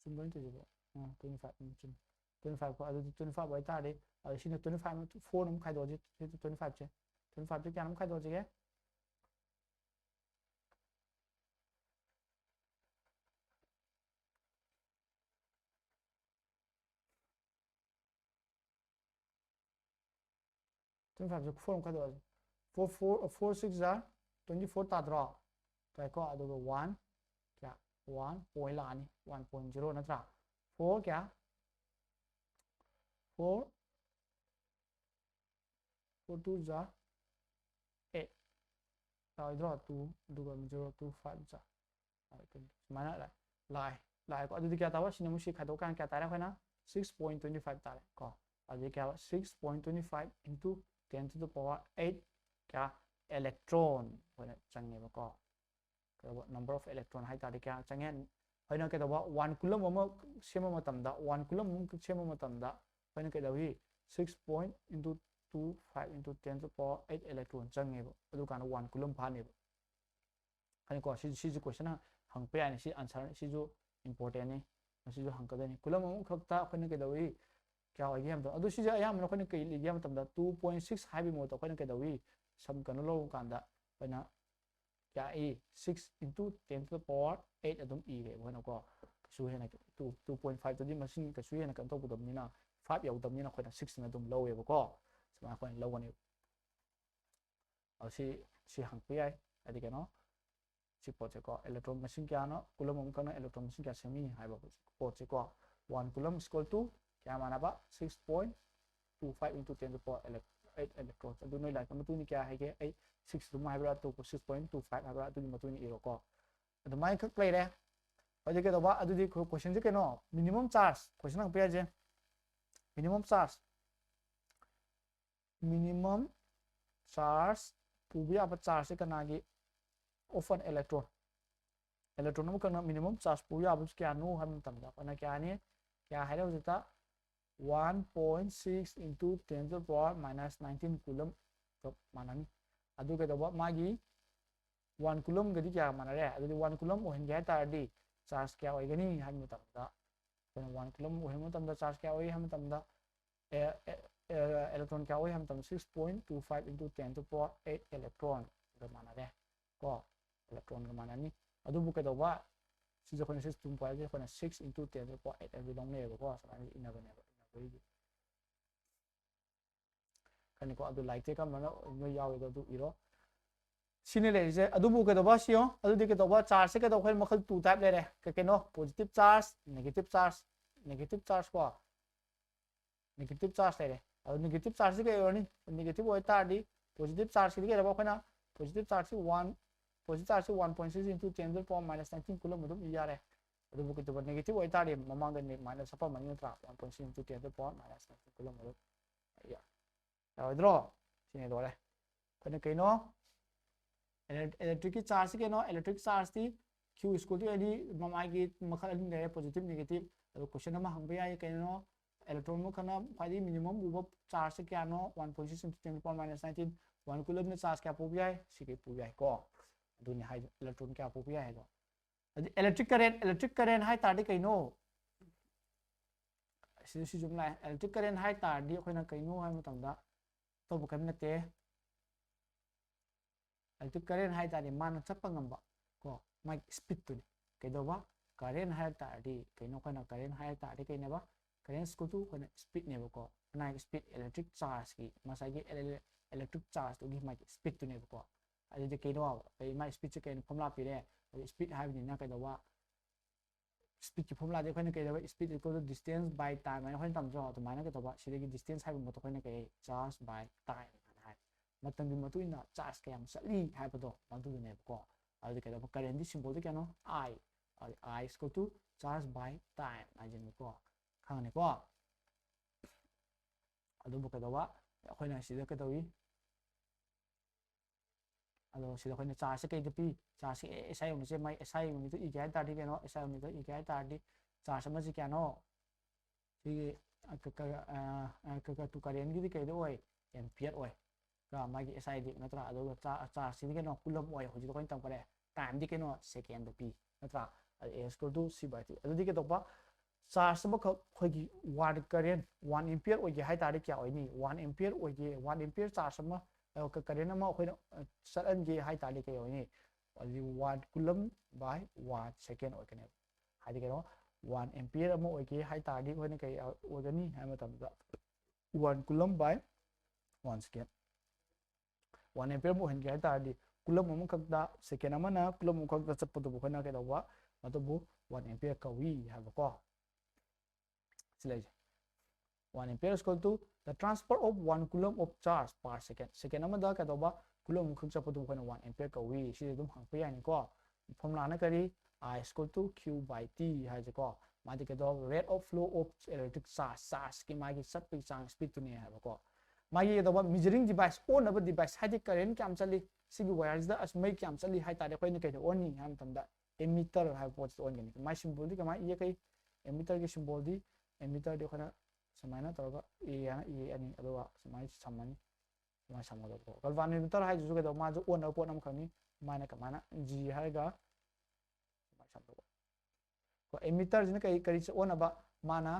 sum going to 25 25 ko adu 25 bai ta de adu si 25 4 nam khai do je 25 che 25 che kya nam khai do je 25 je 4 nam khai do 4 6 ja 24 ta dro tai ko adu 1 kya 1 point la ni 1.0 na tra 4 kya 4 4 2 ja 8 ta idro 2 du ga 025 ja mana lai ko adu kya ta wa sin mu si khai do kan kya ta ra khoi na 6.25 ta ko adu kya 6.25 into 10 to the power 8 क्या electron होने चंगे बको क्या number of electron है तारी क्या चंगे होने क्या दबा 1 coulomb अमा सेम अमा तमदा 1 coulomb सेम अमा तमदा होने क्या दबी 6 point into 25 into 10 to the power 8 electron चंगे बो अदु काना 1 coulomb भाने बो होने को सी जो क्वेश्चन हंग पे आने सी आंसर सी जो important है सी जो हंग कदे coulomb अमा खक्ता होने क्या दबी क्या होगी हम तो अदु सी जो याम नखने कई लिगे हम तमदा 2.6 हाइबी मो तो होने क्या दबी सम कनो लो कांदा होना क्या ए 6 into 10 to the power 8 अदुम ई रे होना को सु है ना 2.5 तो दी मशीन का सु है ना कम तो बुदम निना 5 याउ दम निना होना 6 ना दुम लो है को समा होना लो गने और सी हंग पे आई अदि के नो सी पोचे को इलेक्ट्रॉन मशीन क्या नो कूलम हम करना इलेक्ट्रॉन मशीन क्या सेमी हाई बा पोचे को 1 कूलम इक्वल टू क्या माना बा 6.25 into 10 to the power 8 electrons अदु नोय लाइक मतु नि क्या है के 8 6 दुम हाइब्रा तो 6.25 हाइब्रा तो मतु नि इरो को अदु माइ खक प्ले रे अदि के दबा अदु दि क्वेश्चन जे के नो मिनिमम चार्ज क्वेश्चन ang पे जे मिनिमम चार्ज पुबी अब चार्ज से कना गी ऑफ एन इलेक्ट्रॉन हम करना मिनिमम चार्ज पुबी अब क्या नो हम तम दा पना क्या ने क्या है रे उजता 1.6 into 10 to the power minus 19 coulomb तो माननी अदु के दबा मागी 1 coulomb गदि क्या माना रे अदु 1 coulomb ओहन गया तारदी चार्ज क्या होइगनी हम मतमदा 1 coulomb ओहन मतमदा चार्ज क्या होई हम मतमदा इलेक्ट्रॉन क्या होई हम तम 6.25 into 10 to the power 8 electron तो माना रे को इलेक्ट्रॉन का माननी अदु बु के दबा सी जो 6.5 जे 6 into 10 to the power 8 every long ने को समान इनबने कने को अदु लाइक का मन नो याव दु इरो सिने ले जे अदु बु के दबा सियो अदु दि के दबा चार्ज से के दो खै मखल टू टाइप ले रे के नो पॉजिटिव चार्ज नेगेटिव चार्ज को नेगेटिव चार्ज ले रे अदु नेगेटिव चार्ज के योनी नेगेटिव होय तादी पॉजिटिव चार्ज के दबा खना positive charge 1.6 into 10 to the power minus 19 coulomb दु या रे अदु बु के दबा नेगेटिव होय तादी ममांग दे minus up money ट्रा 1.6 into 10 to the power minus 19 coulomb दु या rồi đó xin này rồi đây còn cái nó electric charge cái nó electric charge thì q equal to any mai cái mà khai lên này positive negative rồi question mà hằng với cái nó electron nó khana phải đi minimum bu charge cái nó 1.6 into 10 power minus 19 1 coulomb nó charge cái pu ai si cái pu ai có dunia hai electron cái pu ai đó electric current hai ta đi cái nó si chúng này electric current hai ta đi khơi là cái nó hai một tầm đó तो बुकन नते electric current hai ta ni man chappa ngamba ko mai speed tu ke do ba current hai ta di ke no kana current hai ta di ke ne ba current equal to kana speed ne ba ko na speed electric charge ki masai ki electric charge to gi mai speed tu ne ba ko adi de ke do ba mai speed che ke formula pi re speed hai ni na ke do ba speed की formula देखो ना कहीं speed equal to distance by time है तम जो तो मायने के तो बात सीधे की distance है वो तो कोई ना कहीं charge by time है मतलब भी मतलब इना charge के हम सली है तो मतलब नहीं को और देखो तो current की symbol तो क्या नो I और I equal to charge by time है जिन को खाने को और तो बुक तो बात कोई ना सीधे के तो भी अलो सीधा कोई ना चार्ज के पी चार्ज के ऐसा होने से मैं ऐसा होने तो इक्याई ताड़ी के नो ऐसा होने तो इक्याई ताड़ी चार्ज में से क्या नो ये का टू करेंट की कहीं तो वही एम्पियर वही का मैं ऐसा दी ना तो अलो चार्ज सीधे के नो कूलम वही हो जितो कोई तंग पड़े टाइम दी के नो सेकेंड पी ना तो score to C bye T अलो दी के तो बा चार्ज में कोई की वाट करेंट 1 एम्पियर वही हाई ताड़ी क्या वही नहीं 1 एम्पियर वही 1 एम्पियर चार्ज में करेंट अमा अखोइना सडन गे हाई ताली के होनी अदि 1 कूलम बाय 1 सेकेंड ओकने हादि के 1 एम्पियर अमा ओके हाई ताली होने के ओगनी है मतम 1 कूलम बाय 1 सेकेंड 1 एम्पियर मो हन के ताली कूलम अमा खक्दा सेकेंड अमा ना कूलम खक्दा चपतो बखना के दवा मतबु 1 एम्पियर कवी है बको सिले 1 ampere is equal to the transfer of 1 coulomb of charge per second. Second amada ka doba coulomb khuk chapu dum kana 1 ampere ka wi si dum hang pe yani ko formula na kari I is equal to q by t ha je ko ma de ka do rate of flow of electric charge ki ma gi sat pi chang speed tu ne ha ko मागी दबा मेजरिंग डिवाइस ऑन अब डिवाइस हाइदि करेंट क्या चली सिगी वायर्स दा अस मई क्या चली हाइ तारे कोई कई ऑन नि हम तमदा एमीटर हाइ पोस्ट ऑन गनी माइ सिंबल दी कमा ये कई एमीटर की सिंबल दी एमीटर दे खना समाइना तोगा ए अनि अदवा समाइ समनी समाइ समदो को गलवानोमीटर हाइ जुगे दो मा जो ऑन पोट नम खनी माने कमाना जी हाइगा समाइ समदो को एमीटर जिन कई करी ऑन अब माना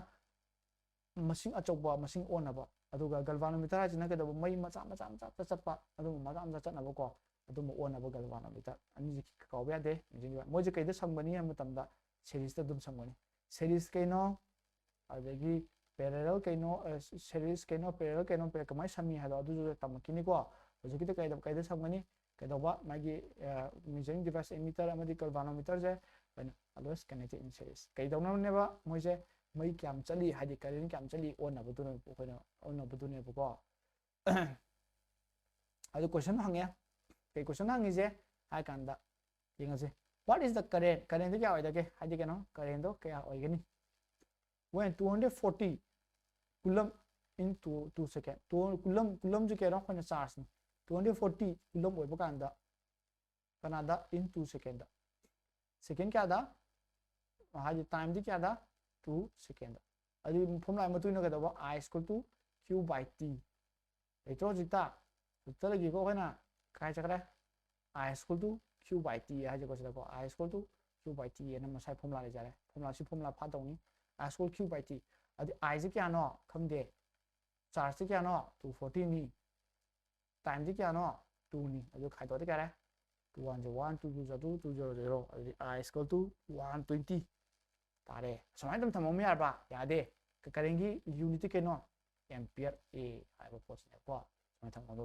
मसिंग अचौबा मसिंग ऑन अब अदुगा गलवानोमीटर हाइजना के दो मई मचा मचा मचा चटपा अदु मचा मचा चटनबो को अदु ऑन अब गलवानोमीटर अनि जी काव यादे जिंग मोजे कई दे संबनी हम तमदा सीरीज दम संबनी सीरीज कइनो अदगी पैरेलल कइनो सीरीज कइनो पैरेलल कइनो पे कमाय समी हादो अदु तमकिनी को होजिकि कई दे संबनी कइदोबा मागी मेजरिंग डिवाइस एमीटर अमदी गलवानोमीटर जे always connected in series कई दौननेबा मोजे मई क्याम चली हादि करेंट क्याम चली ऑन नबदुन कोइना ऑन नबदुने बको अदु क्वेश्चन हंगे कई क्वेश्चन हंगिजे हाइ कांदा यंगसे what is the current current क्या होइदगे हादि केनो current दो क्या होइगनी when 240 coulomb in 2 second 2 coulomb जो केनो कोइना चार्ज 240 coulomb होइबो कांदा कनादा in 2 second second क्या दा हादि टाइम दी क्या दा 2 second अदि फॉर्मूला मतुइनो कदबो I equal to q by t लेतो जिता तलगी को कोइना काय चकरे I equal to q by t हाजे को सको I equal to q by t एना मसाइ फॉर्मूला ले जारे फॉर्मूला सी फॉर्मूला फादौनी I equal q by t अदि I जे क्या नो खमदे चार्ज जे क्या नो 240 नी टाइम जे क्या नो 2 नी अदि खाइतो दे क्या रे 2 1 1 2 2 2 2 0 0 अदि I equal to 120 तारे समाइ तम थमो मे यारबा यादे करेंगी यूनिट के नो एम्पियर ए हाइबो पोस्ट ने को समाइ थमो दो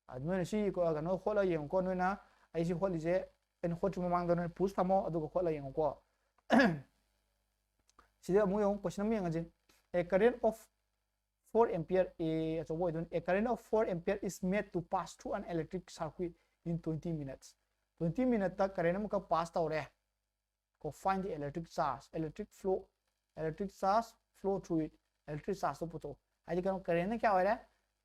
अदुने सी को गनो खोला यें को नोना आई सी खोलिजे एन खोचु ममांग दो पुश थमो अदु खोला यें को सिदे मु यों क्वेश्चन में Yangjin a current of 4 ampere so a current of 4 ampere is made to pass through an electric circuit in 20 minutes 20 minutes तक current का pass तौरे को find the electric charge flow through it electric charge तो पुतो आई का current क्या हो रहा है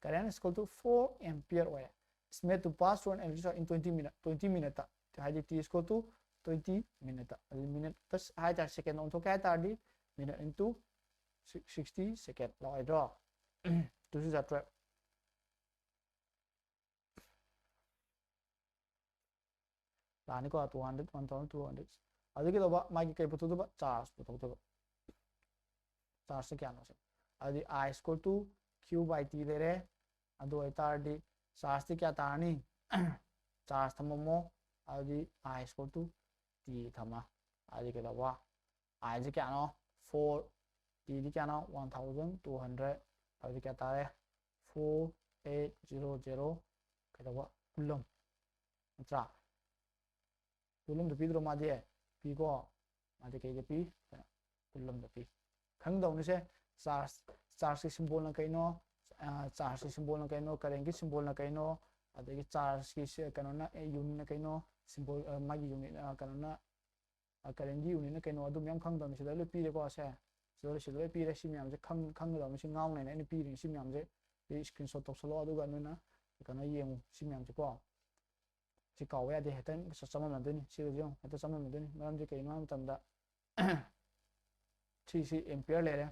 current is equal to 4 ampere हो रहा है is made to pass through an electric circuit in 20 minutes तक तो आई t is equal to 20 minutes minute तक आई ता second on तो क्या था दी minute into 60 second lại draw to see that trap là nó có 200 1200 ở cái đó bạn mai cái bút đó bạn charge bút đó charge क्या nó अदि I equal to q by t ले रे अदो इतारदी charge क्या तारनी charge थममो अदि I equal to t थमा अदि के दवा I जे क्या नो 4 t दी क्या नो 1200 अदि क्या तारे 4800 के दवा कुलम अच्छा कुलम तो पीद्रो माजे पी को माजे के पी कुलम तो पी खंग दौने से चार्ज की सिंबल ना कइनो चार्ज की सिंबल ना कइनो करेंट की सिंबल ना कइनो अदगी चार्ज की से कनो ना यूनिट ना कइनो सिंबल मागी यूनिट कनो ना करेंट की यूनिट ना कइनो अदु म्याम खंग दौने से लो पी रे को से सिलो पी रे सि म्याम से खंग दौने से गाव ने पी रे सि म्याम से स्क्रीनशॉट तौसलो अदुगा नोना कनो येंगु सि म्याम से को सी काव यादे हेतन सम मनदनी सी जो हेतन सम मनदनी मरम जे कइनो मतमदा 3 एम्पियर ले रे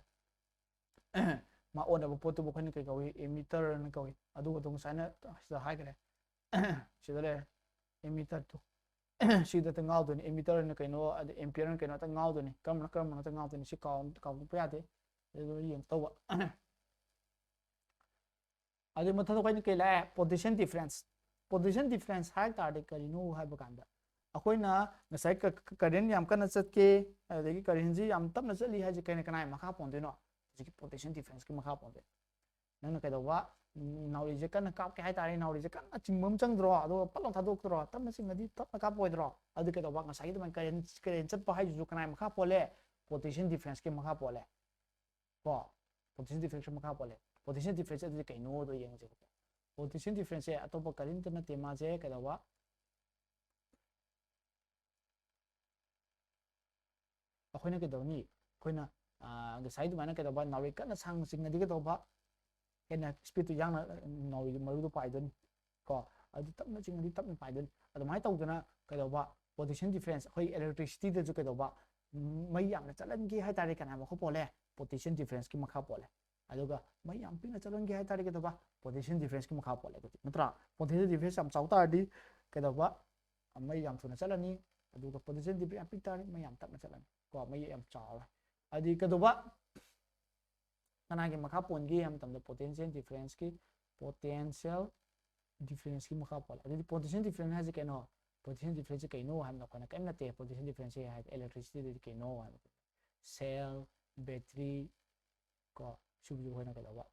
मा ओनब पोतु बखनि कई कवी एमीटर न कवी अदु तो साइना सिदा हाइ करे सिदा ले एमीटर तो सिदा त गाव दोनी एमीटर न कइनो अद एम्पियर न कइनो त गाव दोनी कम न त गाव दोनी सि काव प यादे एदो यें तवा अदु मथन कोइ कइ ला पोजीशन डिफरेंस हाइ तारदे करिनो हाइ बकांदा अखोइना नसाइ करेंट याम कना चतके अदगी करेंट जी याम तपना चली हाइ जे कने कनाय मखा पोंदेनो जी पोटेंशियल डिफरेंस की मखा पोंदे नंग कइदवा नाउरी जे कना काप के हाइ तारे नाउरी जे कना चिंगमम चंगद्रो अदो पलो थादोक्तरो तपना चिंगदी तपना काप पोइद्रो अदु कइदवा नसाइ दमन करेंट चत हाइ जु कनाय मखा पोले पोटेंशियल डिफरेंस की मखा पोले को पोटेंशियल डिफरेंस मखा पोले पोटेंशियल डिफरेंस अदु कइनो दो येंग जे पोटेंशियल डिफरेंस है अतोप करेंट न तेमा जे कइदवा अखोइना कइदवनी अखोइना साइड माना कइदवा नाउरी कना सांग चिंगदी कइदवा ꯍꯦꯟꯅ ꯁ꯭ꯄꯤꯗꯇꯨ ꯌꯥꯡꯅ ꯅꯧꯔꯤ ꯃꯔꯨꯗꯨ ꯄꯥꯏꯗꯣꯏꯅꯤ ꯀꯣ ꯑꯗꯨ ꯇꯞꯅ ꯆꯤꯡꯉꯗꯤ ꯇꯞꯅ ꯄꯥꯏꯗꯣꯏꯅꯤ ꯑꯗꯨꯃꯥꯏꯅ ꯇꯧꯗꯅ ꯀꯩꯗꯧꯕ ꯄꯣꯇꯦꯟꯁꯤꯌꯦꯜ ꯗꯤꯐꯔꯦꯟꯁ ꯑꯩꯈꯣꯏ ꯏꯂꯦꯛꯇ꯭ꯔꯤꯁꯤꯇꯤꯗꯁꯨ ꯀꯩꯗꯧꯕ ꯃꯩ ꯌꯥꯝꯅ ꯆꯠꯍꯟꯒꯦ ꯍꯥꯏꯇꯥꯔꯦ ꯀꯅꯥ ꯃꯈꯥ ꯄꯣꯜꯂꯦ ꯄꯣꯇꯦꯟꯁꯤꯌꯦꯜ ꯗꯤꯐꯔꯦꯟꯁꯀꯤ ꯃꯈꯥ ꯄꯣꯜꯂꯦ ꯑꯗꯨꯒ ꯃꯩ ꯌꯥꯝ ꯄꯤꯛꯅ ꯆꯠꯍꯟꯒꯦ ꯍꯥꯏꯇꯥꯔꯦ ꯀꯩꯗꯧꯕ ꯄꯣꯇꯦꯟꯁꯤꯌꯦꯜ ꯗꯤꯐꯔꯦꯟꯁꯀꯤ ꯃꯈꯥ ꯄꯣꯜꯂꯦ ꯑꯗꯨꯗꯤ ꯅꯠꯇ꯭ꯔꯥ ꯄꯣꯇꯦꯟꯁꯤꯌꯦꯜ ꯗꯤꯐꯔꯦꯟꯁ ꯌꯥꯝ ꯆꯥꯎ ꯇꯥꯔꯗꯤ ꯀꯩꯗꯧꯕ ꯃꯩ ꯌꯥꯝ ꯊꯨꯅ ꯆꯠꯂꯅꯤ ꯑꯗꯨꯒ ꯄꯣꯇꯦꯟꯁꯤꯌꯦꯜ ꯗꯤꯐꯔꯦꯟꯁ ꯌꯥꯝ ꯄꯤꯛ ꯇꯥꯔꯗꯤ ꯃꯩ ꯌꯥꯝ ꯇꯞꯅ ꯆꯠꯂꯅꯤ ꯀꯣ ꯃꯩ ꯌꯥꯝ ꯆꯥꯎꯔꯦ ꯍꯥꯏꯗꯤ ꯀꯩꯗꯧꯕ ꯀꯅꯥꯒꯤ ꯃꯈꯥ ꯄꯣꯟꯒꯦ ꯍꯥꯏꯕ ꯃꯇꯝꯗ ꯄꯣꯇꯦꯟꯁꯤꯌꯦꯜ ꯗꯤꯐꯔꯦꯟꯁꯀꯤ ꯃꯈꯥ ꯄꯣꯜꯂꯦ ꯑꯗꯨꯗꯤ ꯄꯣꯇꯦꯟꯁꯤꯌꯦꯜ ꯗꯤꯐꯔꯦꯟꯁ ꯍꯥꯏꯁꯦ ꯀꯩꯅꯣ ꯄꯣꯇꯦꯟꯁꯤꯌꯦꯜ ꯗꯤꯐꯔꯦꯟꯁꯁꯦ ꯀꯩꯅꯣ ꯍꯥꯏꯕꯗ ꯑꯩꯈꯣꯏꯅ ꯀꯔꯤꯝ ꯅꯠꯇꯦ ꯄꯣꯇꯦꯟꯁꯤꯌꯦꯜ ꯗꯤꯐꯔꯦꯟꯁꯁꯦ ꯍꯥꯏꯕ ꯏꯂꯦꯛꯇ꯭ꯔꯤꯁꯤꯇꯤꯗꯗꯤ ꯀꯩꯅꯣ ꯍꯥꯏꯕ ꯁꯦꯜ ꯕꯦꯇ꯭ꯔꯤ ꯀꯣ ꯁꯤꯕꯨꯁꯨ ꯑꯩꯈꯣꯏꯅ ꯀꯩꯗꯧꯕ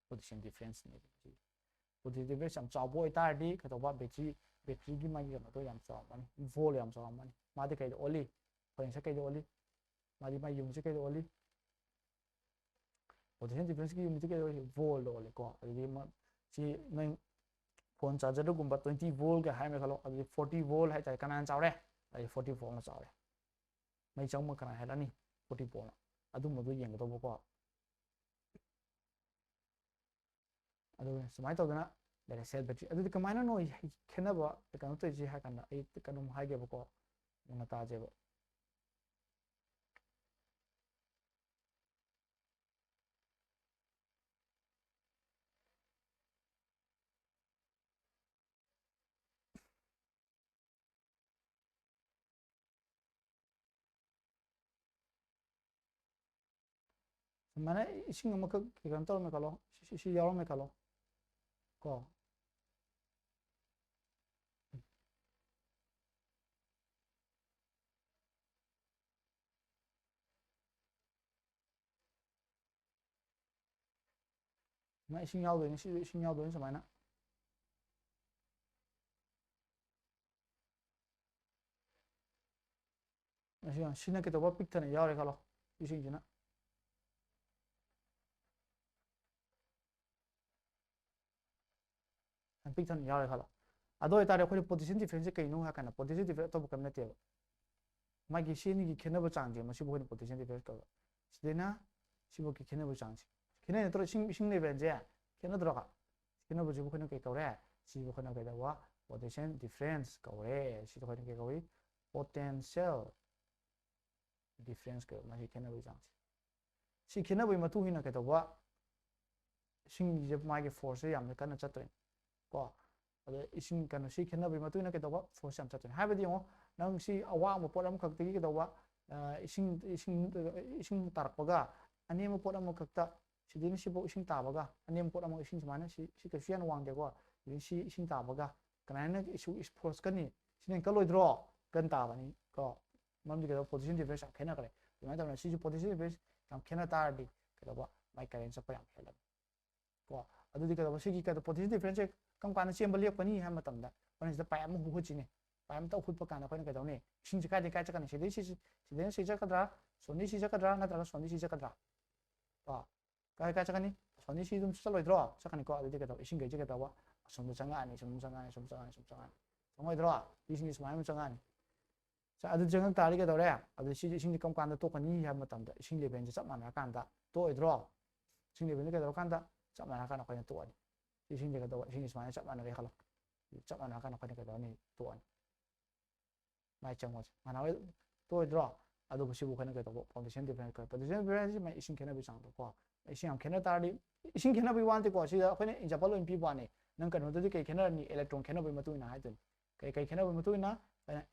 ꯄꯣꯇꯦꯟꯁꯤꯌꯦꯜ ꯗꯤꯐꯔꯦꯟꯁꯅꯦ ꯄꯣꯇꯦꯟꯁꯤꯌꯦꯜ ꯗꯤꯐꯔꯦꯟꯁ ꯌꯥꯝ ꯆꯥꯎꯕ ꯑꯣꯏꯇꯥꯔꯗꯤ ꯀꯩꯗꯧꯕ ꯕꯦꯇ꯭ꯔꯤꯒꯤ ꯃꯥꯒꯤ ꯀꯩꯅꯣꯗꯣ ꯌꯥꯝ ꯆꯥꯎꯔꯝꯃꯅꯤ ꯚꯣꯜ ꯌꯥꯝ ꯆꯥꯎꯔꯝꯃꯅꯤ ꯃꯥꯗꯤ ꯀꯩꯗ ꯑꯣꯜꯂꯤ ꯑꯩꯈꯣꯏ ꯉꯁꯥꯏ ꯀꯩꯗ ꯑꯣꯜꯂꯤ ꯃꯥꯗꯤ ꯃꯥꯒꯤ ꯌꯨꯅꯤꯠꯁꯦ ꯀꯩꯗ ꯑꯣꯜꯂꯤ ꯄꯣꯇꯦꯟꯁꯤꯌꯦꯜ ꯗꯤꯐꯔꯦꯟꯁꯀꯤ ꯌꯨꯅꯤꯠꯁꯦ ꯀꯩꯗ ꯑꯣꯜꯂꯤ ꯚꯣꯜꯗ ꯑꯣꯜꯂꯤꯀꯣ ꯑꯗꯨꯗꯤ ꯁꯤ ꯅꯣꯏ ꯐꯣꯟ ꯆꯥꯔꯖꯔꯗꯒꯨꯝꯕ 20 ꯚꯣꯜꯒ ꯍꯥꯏꯔꯝꯃꯦ ꯈꯜꯂꯣ ꯑꯗꯨꯗꯤ 40 ꯚꯣꯜ ꯍꯥꯏꯇꯥꯔꯦ ꯀꯅꯥꯅ ꯆꯥꯎꯔꯦ ꯑꯗꯨꯗꯤ 40 ꯚꯣꯜꯅ ꯆꯥꯎꯔꯦ ꯃꯩ ꯆꯪꯕ ꯀꯅꯥ ꯍꯦꯜꯂꯅꯤ 40 ꯚꯣꯜꯅ ꯑꯗꯨꯝꯕꯗꯨ ꯌꯦꯡꯒꯗꯧꯕꯀꯣ ꯑꯗꯨꯒ ꯁꯨꯃꯥꯏꯅ ꯇꯧꯗꯅ ꯂꯩꯔꯦ ꯁꯦꯜ ꯕꯦꯇ꯭ꯔꯤ ꯑꯗꯨꯗꯤ ꯀꯃꯥꯏꯅꯅꯣ ꯈꯦꯠꯅꯕ ꯀꯩꯅꯣ ꯇꯧꯔꯤꯁꯤ ꯍꯥꯏ ꯀꯥꯟꯗ ꯑꯩ ꯀꯩꯅꯣꯝ ꯍꯥꯏꯒꯦꯕꯀꯣ ꯃꯨꯟꯅ ꯇꯥꯖꯦꯕ ꯁꯨꯃꯥꯏꯅ ꯏꯁꯤꯡ ꯑꯃꯈꯛ ꯀꯩꯅꯣ ꯇꯧꯔꯝꯃꯦ ꯈꯜꯂꯣ ꯁꯤ ꯌꯥꯎꯔꯝꯃꯦ ꯈꯜꯂꯣ ꯀꯣ ꯁꯨꯃꯥꯏꯅ ꯏꯁꯤꯡ ꯌꯥꯎꯗꯣꯏꯅꯤ ꯁꯤꯁꯨ ꯏꯁꯤꯡ ꯌꯥꯎꯗꯣꯏꯅꯤ ꯁꯨꯃꯥꯏꯅ ꯁꯤꯅ ꯀꯩꯗꯧꯕ ꯄꯤꯛꯊꯅ ꯌꯥꯎꯔꯦ ꯈꯜꯂꯣ ꯏꯁꯤꯡꯁꯤꯅ ꯄꯤꯛꯊꯅ ꯌꯥꯎꯔꯦ ꯈꯜꯂꯣ ꯑꯗꯨ ꯑꯣꯏꯇꯥꯔꯗꯤ ꯑꯩꯈꯣꯏꯅ ꯄꯣꯇꯦꯟꯁꯤꯌꯦꯜ ꯗꯤꯐꯔꯦꯟꯁꯁꯦ ꯀꯩꯅꯣ ꯍꯥꯏ ꯀꯥꯟꯗ ꯄꯣꯇꯦꯟꯁꯤꯌꯦꯜ ꯗꯤꯐꯔꯦꯟꯁ ꯑꯇꯣꯞꯄ ꯀꯔꯤꯝ ꯅꯠꯇꯦꯕ ꯃꯥꯒꯤ ꯁꯤꯅꯤꯒꯤ ꯈꯦꯠꯅꯕ ꯆꯥꯡꯁꯦ ꯃꯁꯤꯕꯨ ꯑꯩꯈꯣꯏꯅ ꯄꯣꯇꯦꯟꯁꯤꯌꯦꯜ ꯗꯤꯐꯔꯦꯟꯁ ꯀꯧꯋꯦ ꯁꯤꯗꯩꯅ ꯁꯤꯐꯥꯎꯒꯤ ꯈꯦꯠꯅꯕ ꯆꯥꯡꯁꯦ ꯈꯦꯠꯅꯩ ꯅꯠꯇ꯭ꯔꯣ ꯏꯁꯤꯡ ꯂꯦꯚꯦꯜꯁꯦ ꯈꯦꯠꯅꯗ꯭ꯔꯣ ꯈꯦꯠꯅꯕꯁꯤꯕꯨ ꯑꯩꯈꯣꯏꯅ ꯀꯩ ꯀꯧꯔꯦ ꯁꯤꯕꯨ ꯑꯩꯈꯣꯏꯅ ꯀꯩꯗꯧꯕ ꯄꯣꯇꯦꯟꯁꯤꯌꯦꯜ ꯗꯤꯐꯔꯦꯟꯁ ꯀꯧꯔꯦ ꯁꯤꯗ ꯑꯩꯈꯣꯏꯅ ꯀꯩ ꯀꯧꯏ ꯄꯣꯇꯦꯟꯁꯤꯌꯦꯜ ꯗꯤꯐꯔꯦꯟꯁ ꯀꯧꯋꯦ ꯃꯁꯤ ꯈꯦꯠꯅꯕꯒꯤ ꯆꯥꯡꯁꯦ ꯁꯤ ꯈꯦꯠꯅꯕꯒꯤ ꯃꯇꯨꯡ ꯏꯟꯅ ꯀꯩꯗꯧꯕ ꯏꯁꯤꯡꯁꯦ ꯃꯥꯒꯤ ꯐꯣर्सꯁꯦ ꯌꯥꯝꯅ ꯀꯟꯅ ꯆꯠꯇꯣꯏꯅꯤ ꯀꯣ ꯑꯗ ꯏꯁꯤꯡ ꯀꯩꯅꯣ ꯁꯤ ꯈꯦꯠꯅꯕꯒꯤ ꯃꯇꯨꯡ ꯏꯟꯅ ꯀꯩꯗꯧꯕ ꯐꯣर्स ꯌꯥꯝ ꯆꯠꯇꯣꯏꯅꯤ ꯍꯥꯏꯕꯗꯤ ꯌꯦꯡꯉꯣ ꯅꯪ ꯁꯤ ꯑꯋꯥꯡꯕ ꯄꯣꯠ ꯑꯃꯈꯛꯇꯒꯤ ꯀꯩꯗꯧꯕ ꯏꯁꯤꯡ ꯇꯥꯔꯛꯄꯒ ꯑꯅꯦꯝꯕ ꯄꯣꯠ ꯑꯃꯈꯛꯇ ꯁꯤꯗꯩꯅ ꯁꯤꯐꯥꯎ ꯏꯁꯤꯡ ꯇꯥꯕꯒ ꯑꯅꯦꯝꯕ ꯄꯣꯠ ꯑꯃ ꯏꯁꯤꯡ ꯁꯨꯃꯥꯏꯅ ꯁꯤ ꯀꯩꯁꯨ ꯌꯥꯝꯅ ꯋꯥꯡꯗꯦꯀꯣ ꯁꯤ ꯏꯁꯤꯡ ꯇꯥꯕꯒ ꯀꯃꯥꯏꯅ ꯐꯣर्ꯁ ꯀꯟꯅꯤ ꯁꯤꯅ ꯀꯜꯂꯣꯏꯗ꯭ꯔꯣ ꯀꯟ ꯇꯥꯕꯅꯤ ꯀꯣ ꯃꯔꯝꯗꯤ ꯀꯩꯗꯧꯕ ꯄꯣꯇꯦꯟꯁꯤꯌꯦꯜ ꯗꯤꯐꯔꯦꯟꯁ ꯌꯥꯝ ꯈꯦꯠꯅꯈ꯭ꯔꯦ ꯑꯗꯨꯃꯥꯏꯅ ꯇꯧꯅ ꯁꯤꯁꯨ ꯄꯣꯇꯦꯟꯁꯤꯌꯦꯜ ꯗꯤꯐꯔꯦꯟꯁ ꯌꯥꯝ ꯈꯦꯠꯅ ꯇꯥꯔꯗꯤ ꯀꯩꯗꯧꯕ ꯃꯥꯏ ꯀꯔꯦꯟ ꯆꯠꯄ ꯌꯥꯝ ꯍꯦꯜꯂꯅꯤ ꯀꯣ ꯑꯗꯨꯗꯤ ꯀꯩꯗꯧꯕ ꯁꯤꯒꯤ ꯄꯣꯇꯦꯟꯁꯤꯌꯦꯜ ꯗꯤꯐꯔꯦꯟꯁꯁꯦ ꯀꯔꯝ ꯀꯥꯟꯗ ꯆꯦꯟꯕ ꯂꯦꯞꯀꯅꯤ ꯍꯥꯏꯕ ꯃꯇꯝꯗ ꯑꯩꯈꯣꯏꯅ ꯁꯤꯗ ꯄꯥꯏꯞ ꯑꯃ ꯍꯨꯠꯁꯤꯅꯦ ꯄꯥꯏꯞ ꯑꯃꯇ ꯍꯨꯠꯄ ꯀꯥꯟꯗ ꯑꯩꯈꯣꯏꯅ ꯀꯩꯗꯧꯅꯤ ꯏꯁꯤꯡꯁꯦ ꯀꯥꯏ ꯆꯠꯀꯅꯤ ꯁꯤꯗꯩꯅ ꯁꯤ ꯆꯠꯀꯗ꯭ꯔꯥ ꯁꯣꯝꯗꯩ ꯁꯤ ꯆꯠꯀꯗ꯭ꯔꯥ ꯅꯠꯇ꯭ꯔꯒ ꯁꯣꯝꯗꯩ ꯁꯤ ꯆꯠꯀꯗ꯭ꯔꯥ ꯀꯣ ꯀꯥꯏ ꯆꯠꯀꯅꯤ ꯁꯣꯝꯗꯩ ꯁꯤ ꯑꯗꯨꯝ ꯆꯠꯂꯣꯏꯗ꯭ꯔꯣ ꯆꯠꯀꯅꯤꯀꯣ ꯑꯗꯨꯗꯤ ꯀꯩꯗꯧꯕ ꯏꯁꯤꯡꯈꯩꯁꯦ ꯀꯩꯗꯧꯕ ꯑꯁꯣꯝꯗ ꯆꯪꯉꯛꯑꯅꯤ ꯁꯨꯝ ꯆꯪꯉꯛꯑꯅꯤ ꯁꯨꯝ ꯆꯪꯉꯛꯑꯅꯤ ꯁꯨꯝ ꯆꯪꯉꯛꯑꯅꯤ ꯆꯪꯉꯣꯏꯗ꯭ꯔꯣ ꯏꯁꯤꯡꯁꯦ ꯁꯨꯃꯥꯏꯅ ꯑꯃ ꯆꯪꯉꯛꯑꯅꯤ ꯑꯗꯨ ꯆꯪꯉꯛ ꯇꯥꯔꯗꯤ ꯀꯩꯗꯧꯔꯦ ꯑꯗꯨ ꯁꯤꯁꯦ ꯏꯁꯤꯡꯁꯦ ꯀꯔꯝ ꯀꯥꯟꯗ ꯇꯣꯛꯀꯅꯤ ꯍꯥꯏꯕ ꯃꯇꯝꯗ ꯏꯁꯤꯡ ꯂꯦꯚꯦꯜꯁꯦ ꯆꯞ ꯃꯥꯟꯅꯔꯀꯥꯟꯗ ꯇꯣꯛꯑꯣꯏꯗ꯭ꯔꯣ ꯏꯁꯤꯡ ꯂꯦꯚꯦꯜꯁꯦ ꯀꯩꯗꯧꯔꯀꯥꯟꯗ ꯆꯞ ꯃꯥꯟꯅꯔꯀꯥꯟꯗ ꯑꯩꯈꯣꯏꯅ ꯇꯣꯛꯑꯅꯤ ꯏꯁꯤꯡꯁꯦ ꯀꯩꯗꯧꯕ ꯏꯁꯤꯡꯁꯦ ꯁꯨꯃꯥꯏꯅ ꯆꯞ ꯃꯥꯟꯅꯔꯦ ꯈꯜꯂꯣ ꯆꯞ ꯃꯥꯟꯅꯔꯀꯥꯟꯗ ꯑꯩꯈꯣꯏꯅ ꯀꯩꯗꯧꯔꯅꯤ ꯇꯣꯛꯑꯅꯤ ꯃꯥꯏ ꯆꯪꯉꯣꯁꯦ ꯃꯥꯟꯅꯔꯣꯏ ꯇꯣꯛꯑꯣꯏꯗ꯭ꯔꯣ ꯑꯗꯨꯕꯨ ꯁꯤꯕꯨ ꯑꯩꯈꯣꯏꯅ ꯀꯩꯗꯧꯕ ꯄꯣꯇꯦꯟꯁꯤꯌꯦꯜ ꯗꯤꯐꯔꯦꯟꯁ ꯀꯧꯋꯦ ꯄꯣꯇꯦꯟꯁꯤꯌꯦꯜ ꯗꯤꯐꯔꯦꯟꯁ ꯃꯥꯏ ꯏꯁꯤꯡ ꯈꯦꯠꯅꯕꯒꯤ ꯆꯥꯡꯗꯣ ꯀꯣ ꯏꯁꯤꯡ ꯌꯥꯝ ꯈꯦꯠꯅ ꯇꯥꯔꯗꯤ ꯏꯁꯤꯡ ꯈꯦꯠꯅꯕꯒꯤ ꯋꯥ ꯅꯠꯇꯦꯀꯣ ꯁꯤꯗ ꯑꯩꯈꯣꯏꯅ ꯑꯦꯛꯖꯥꯝꯄꯜ ꯑꯣꯏꯅ ꯄꯤꯕ ꯋꯥꯅꯤ ꯅꯪ ꯀꯩꯅꯣꯗꯗꯤ ꯀꯩ ꯈꯦꯠꯅꯔꯅꯤ ꯏꯂꯦꯛꯇ꯭ꯔꯣꯟ ꯈꯦꯠꯅꯕꯒꯤ ꯃꯇꯨꯡ ꯏꯟꯅ ꯍꯥꯏꯗꯣꯏꯅꯤ ꯀꯩ ꯈꯦꯠꯅꯕꯒꯤ ꯃꯇꯨꯡ ꯏꯟꯅ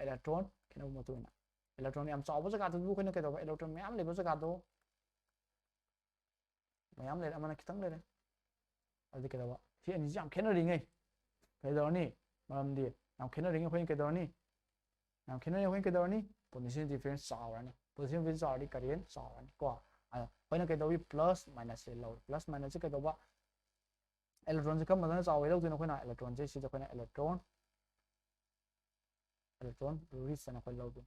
ꯏꯂꯦꯛꯇ꯭ꯔꯣꯟ ꯈꯦꯠꯅꯕꯒꯤ ꯃꯇꯨꯡ ꯏꯟꯅ इलेक्ट्रॉन याम चाव जगह अखोना कदब इलेक्ट्रॉन मैम लेब जगह मैम ले अमना खितंग लेरे अदि कदब सी अनि याम खेनरिङै कदरनी मरमदि याम खेनरिङै अखोइन कदरनी याम खेनरिङै अखोइन कदरनी पोटेंशियल डिफरेंस चावरानी पोटेंशियल डिफरेंस चावरदि करेंट चावरानी को अखोइन कदबि प्लस माइनस से लो प्लस माइनस से कदब इलेक्ट्रॉन से कम मदन चावै लौदिन अखोइना इलेक्ट्रॉन से सिदा अखोइना इलेक्ट्रॉन रिच अन अखोइ लौदिन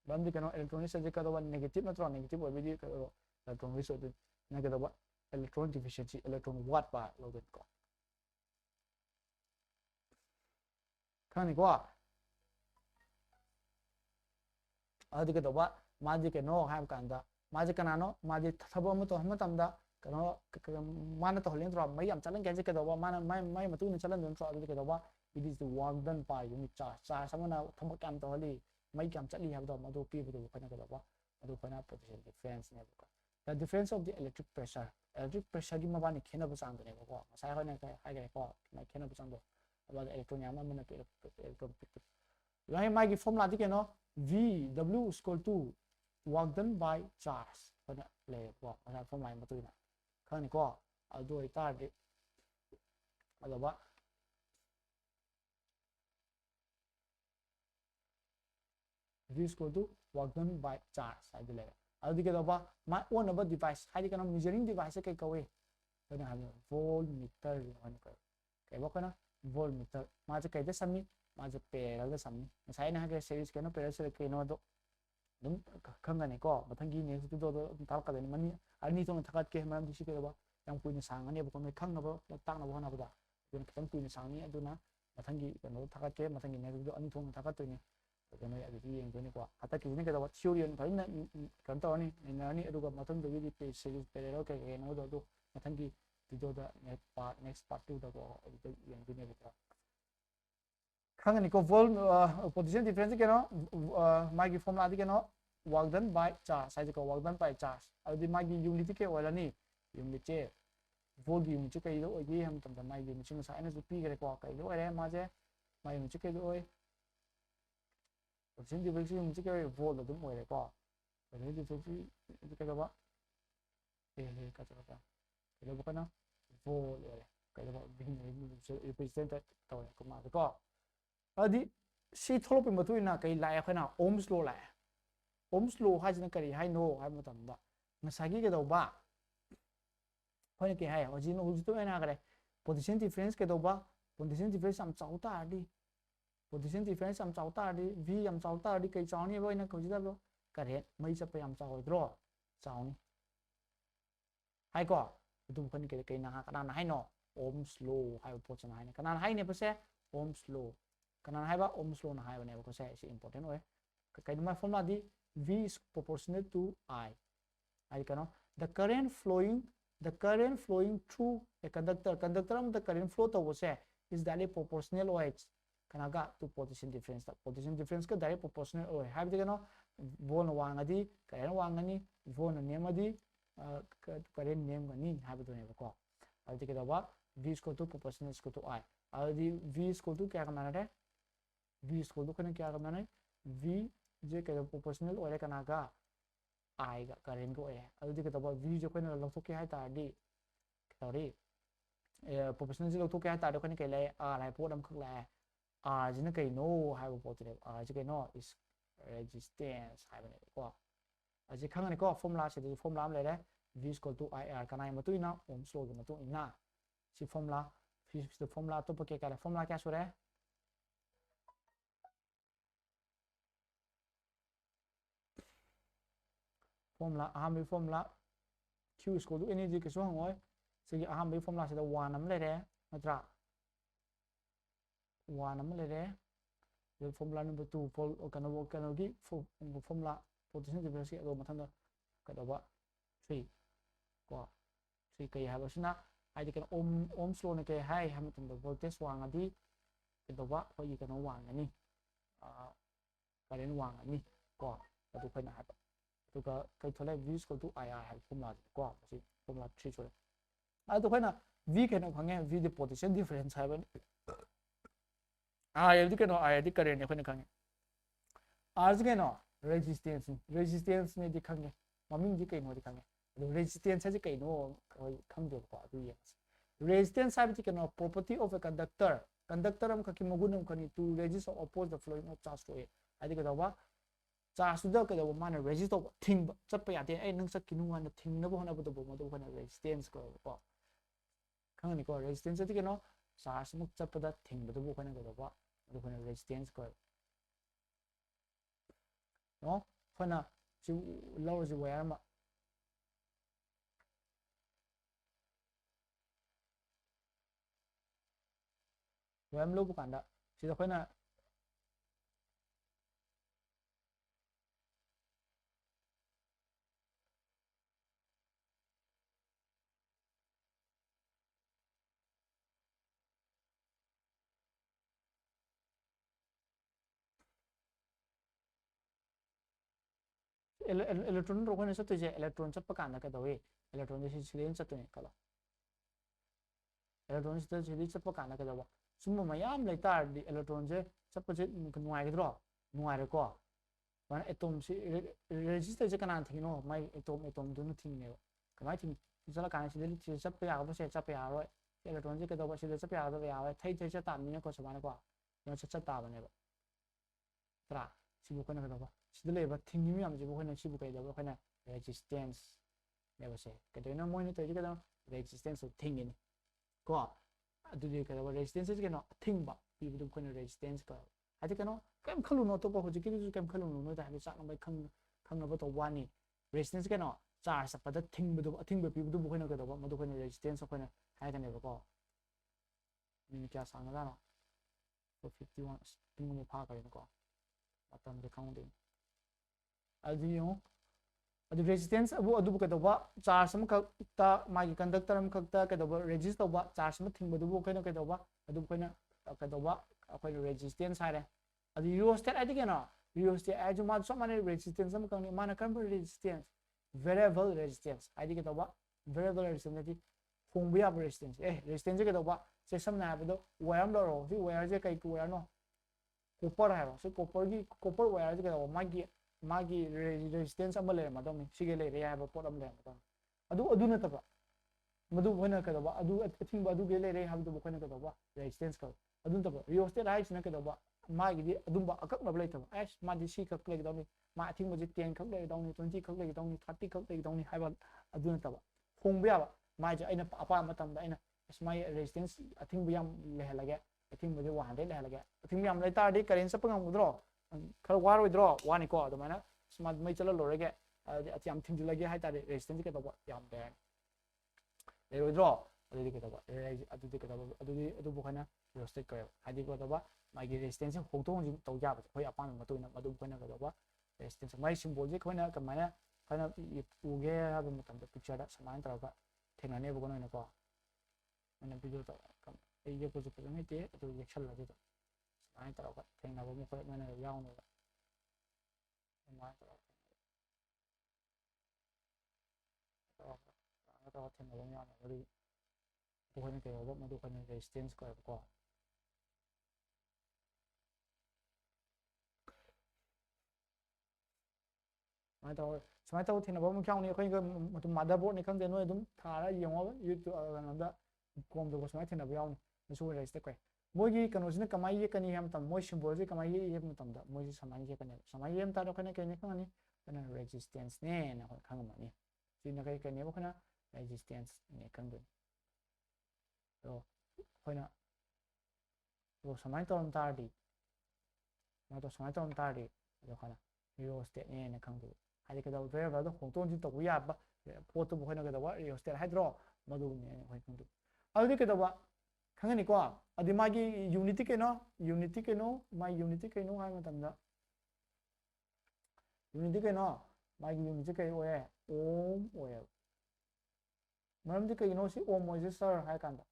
बंदी कनो इलेक्ट्रॉनिक सब्जेक्ट का नेगेटिव नत्रो नेगेटिव ओबिदि इलेक्ट्रॉन रिच ओदि नेगेटिव इलेक्ट्रॉन डिफिशिएंसी इलेक्ट्रॉन वाट बा लोगन को खानी को अदि के दबा माजि के नो हाम कांदा माजि कनानो माजि थबो म तो हम तमदा kano mana to holen drop mai am chalan ke ke do mana mai matu ni chalan don drop ke do it is the work done by unit charge samana thamok kam to holi mai kam chali have do madu pi bu khana ke do madu khana potential difference ne ko the difference of the electric pressure gi mabani khena bu sang ne ko sai ho ne ka hai ke ko mai khena bu sang do about the electron yama mana to electron lai mai gi formula di ke no v w is equal to work done by charge khana le ko ana formula matu na khani ko adu ita de adaba v is equal to work done by charge hai de le adu ke doba my own about device hai de kana measuring device ke kawe kana ha voltmeter ani ko ke ba kana voltmeter ma je kai de sami ma je parallel de sami sai na ke series ke no parallel ke no do dum khangani ko mathangi ne su do tal ka de mani ani to thakat ke ma du shi ke ba yang puina sang ani ba ko me khang na ba tak na ba na ba dun khang puina sang ni aduna mathangi ke no thakat ke mathangi ne du ani to thakat to ni ke no adi ti yeng ni ko ata ki ni ke da theory on phai na kan to ni na ni aduga mathang de di pe series parallel ke no do mathangi ti do da next part 2 da ko yeng ni ko khangani ko volt position difference ke no magi formula di ke no work done by charge sai ko work done by charge adi magi unit ke wala ni unit che volt gi unit ke do gi ham tam mai gi machine sai na pi ke ko kai do re ma je mai unit ke do position difference unit ke volt do mo re ko position difference ke do ba ka cha ka ke do ba na volt re ke do ba bi ni represent to ko ma ko adi si tholo pe matu ina kai lai khana ohms law lai ohms law ha jina kari hai no hai matam da ngasagi ke do ba khone ke hai oji no huji to ena kare position difference ke do ba position difference am chauta adi position difference am chauta adi v am chauta adi kai chauni ba ina khoji da lo kare mai cha pe am chau dro chauni hai ko du khone ke kai na kana na hai no ohms law hai po chana hai kana hai ne pa se ohms law kana hai ba ohms law na hai ba ne ko se important oi kai ma formula di v is proportional to I kano the current flowing through a conductor the current flow to se is directly proportional oi kana ga to position difference ka direct proportional oi have the no vol wang adi current wang ani vol name adi current name gani have do ne ko adi ke da ba v is equal to proportional is equal to I adi v is equal to kya ka mana है v is equal to kana kya ka mana v je ke proportional oi kana ga I ga current ko oi adi ke da ba v je kana log to ke hai ta di sorry proportional je log to ke hai ta do kana ke lai r hai po dam khak lai r je na kai no hai po to r je kai no is resistance hai ba ne ko aji khang ne ko formula se di formula am lai le v is equal to ir kana ma tu ina ohms law ma tu ina si formula to pa ke ka formula kya so re formula aham formula q is equal to energy ke so hangoi se aham formula se da 1 am lai re natra 1 am lai re the formula number 2 kana gi formula position difference ke do mathang da ka da ba 3 ko 3 kai ha ba sina ai di kan ohms law ne ke hai ham tum da voltage wang adi ke do ba ko yi kana wang ani current wang ani ko adu kai na ha to ka kai thole v is equal to ir hai formula ko si formula 3 so adu kai na v ke na khange v the position difference hai ban I di ke no I di current ne kai na khange r ke no resistance ne di khange maming di kai no di khange resistance है कहीं नो खंग दे को अदु ये resistance है कि no property of a conductor हम ककी मगुन हम कनी to resist or oppose the flowing of charge to it आदि के दवा charge द के दवा माने resist of थिंग चप पे आते ए नंग स किनु वन थिंग न बहना बद बो मदो खना resistance को खंग नि को resistance है कि नो charge मुक चप द थिंग बद बो खना के दवा अदु खना resistance को नो खना सि lower सि wire मा em lúc bukan da sida khona electron ro khona satoi je electron chat pa kan da ka dawi electron je silin chatoi kala electron je silin chat pa kan da ka dawa summa mayam lai tar di electron je chat pa je nuai ga dro nuai re ko wan atom si resistor je kana thino mai atom du nu thing ne kamai thing jala kan silin chi chat pa ya ba se chat pa ya ro electron je ka dawa silin chat pa ya da ya thai thai chat ta mi ne ko samana ko no chat ta ba ne ba tra sibu khona ka dawa sida leba thing mi am jibu khona sibu kai dawa khona resistance ne ba se ka do na mo ni to ji ka da resistance of thing ni ko adu je ka dawa resistance je no thing ba bi bu khona resistance ka adi ka no kam khalu no to ba ho ji ki kam khalu no da ha sa na bai khang na ba to wa ni resistance ka no charge pa da thing bu bi bu khona ka dawa ma do khona resistance khona hai ka ne ba ko ni kya sa na da no 51 tung ni pha ka ni ko atam de counting adiyo adu resistance abu ka dawa charge am ka ta magi conductor am ka ka dawa resist dawa charge am thing bu ka ka dawa adu ka na ka dawa akwai resistance hai re adu rheostat adi ke no rheostat aju ma so mane resistance am ka ni mana kan resistance variable resistance adi ke dawa variable resistance adi phong bia resistance resistance ke dawa se sam na ba do wire am do ro si wire je kai wire no copper hai so copper wire je ka magi resistance am le ma dom si ge le re ha pot am le ma adu na ta ba madu bhona ka ba adu thing ba adu ge le re ha du bhona ka ba resistance ka adu ta ba rheostat hai sina ka ba magi di adu ba akak na le ta ba ma di si kak le ga ni ma thing ba je 10 kak le ga ni 20 kak le ga ni 30 kak le ga ni hai ba adu na ta ba phong bia ba ma je aina apa ma tam da aina mai resistance thing bu yam le ha la ga thing bu je 100 le ha la ga thing yam le ta di current sa pa ngam dro khar war oi dro wa ni ko da ma na smart mai chala lo re ga yam thing ju la ga hai ta resistance ka ba yam de le oi dro adu di ka ba adu di ka ba adu bu khana rheostat ka adi ko da ba mai gi resistance hong tong ji tau ja ba khoi apa ma tu na adu khana ka ba resistance mai symbol ji khona ka ma na khana u ge ha ba matam da picture da saman tra ka thena ne bu ko na ko ana video ta kam ei ye ko ju ko ne te adu ye chal la ji ta saman tra ka thena ba mo ko ma na yaw no ba saman tra ta thena ba ya na ri bu khana ke ba ma du khana resistance ka ko mai tao mai tao thì nó bấm trong này khơi cái một motherboard này không tiền nuôi đúng thà ra dùng nó YouTube làm đó cùng được mai thì nó bấm nó xui rồi sẽ quay mỗi cái nó sẽ cái máy cái này em tầm mỗi symbol cái máy em tầm đó mỗi cái máy em ta đâu cái này không này cái này resistance nè nó không mà nè thì nó cái này cái này resistance nè không được rồi khơi nó rồi mai tao ta đi mai tao ta đi rồi khơi nó rheostat nè nó không được hay cái đầu variable đó hong tong ji to ya ba pot bu khona cái đầu rheostat hydro madu ne hoi không được adi cái đầu khang ni ko adi ma gi unity ke no mai unity ke no hai ma tam da unity ke no mai gi unity ke oe oe maram di ke no si ohm resistor hai kan da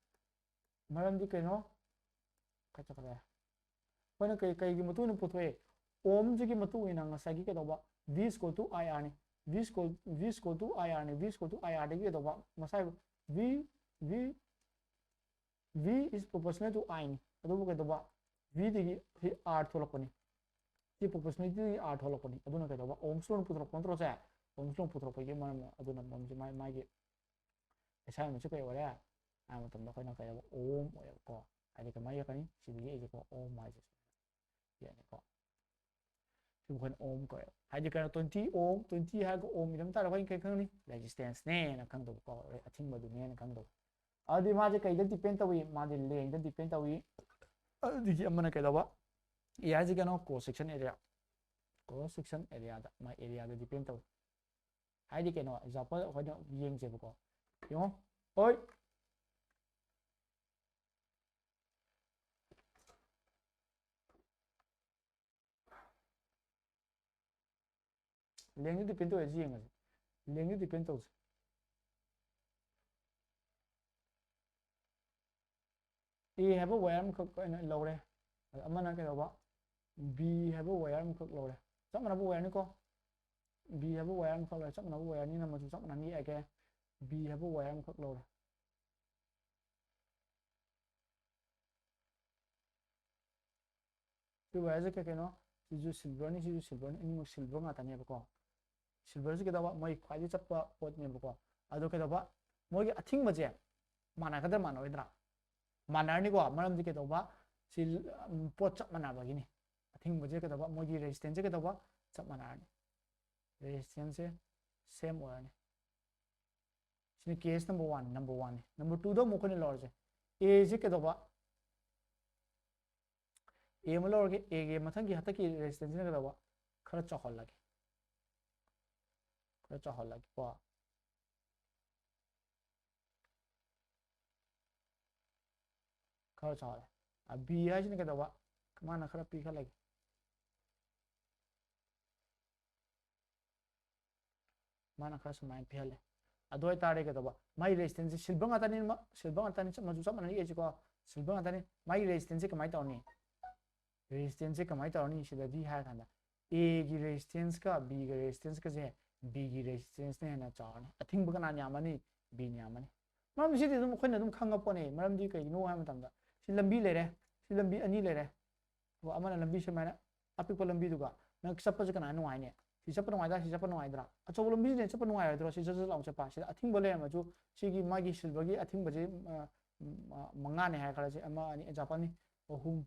maram di ke no ka cha ka khona kai gi mutu ni puthoe ohm ji gi mutu ina ngasai gi ke đầu V is equal to IR ne V is equal to IR ne V is equal to IR de ke to masai V is proportional to I ne adu ke to V de ki R tholak pani ki proportionality R tholak pani adu na ke to ohms law putra control sa ohms law putra pa ge ma adu na mom ji mai ge sai ma chu ke ore a ma tam da ko na ke ohm ko ai ke mai ka ni si ge ko ohm mai ji ya ne ko thì phần ohm có hay là cái 20 ohm 20 hay có ohm thì chúng ta là cái không đi resistance nè là không được có thinh vào nè là không được ở đi mà cái depend tao mà đi lên depend tao ở đi cái mà cái đó vậy ya gì cái nó cross section area đó mà area đó depend tao hay đi cái nó example phải nó riêng gì có đúng không ơi length depend tao gì ngay length depend tao E have a wire một cực lâu đây mà nó cái đó B have a wire một cực lâu đây chắc mà nó wire nữa co B है वो वायर में खक ले चप ना वो वायर नहीं ना मजू चप ना नहीं है के B है वो वायर में खक लो 그 와야지 그게노 시주 실버니 시주 실버니 이모 실버 같다니 해보고 실버지 그다가 뭐 과지 잡바 꽃니 해보고 아도 그다가 뭐기 아팅 뭐지 만나거든 만나오더라 만나니고 말음지 그다가 실꽃 잡 만나버기니 아팅 뭐지 그다가 뭐기 레지스텐스 그다가 잡 만나니 레지스텐스 सेम 오야니 시니 케이스 넘버 1 넘버 1 넘버 2도 뭐코니 러지 에지 그다가 A में लोगे A के मथन की हत की रेजिस्टेंस ने कदा खरा चहल लगे को खरा चहल अब B है जिने कदा माना खरा पी खा लगे माना खरा समाइन पे हले अदोय तारे कदा माई रेजिस्टेंस सिल्वर आतानी मजु सब मना ये को सिल्वर आतानी माई रेजिस्टेंस कमाई तौनी रेजिस्टेंस कमाई तौनी सिददी है खाना A की रेजिस्टेंस का B की रेजिस्टेंस का जे B की रेजिस्टेंस ने ना चावने अथिंग बकना न्यामनी B न्यामनी मरम सिदि दुम खोइन दुम खंगपने मरम दि कइनो है मतंदा सि लंबी लेरे सि लंबी अनि लेरे वो अमना लंबी से माना अपिक लंबी दुगा नंग सपज कना नुआइने सि सप नुआइदा सि सप नुआइदरा अचो लंबी ने सप नुआइदरा सि जज लाउ चपा सि अथिंग बोले मजु सिगी मागी सिल्वर की अथिंग बजे मंगा ने है खरा से अमा अनि जापानी ओहुम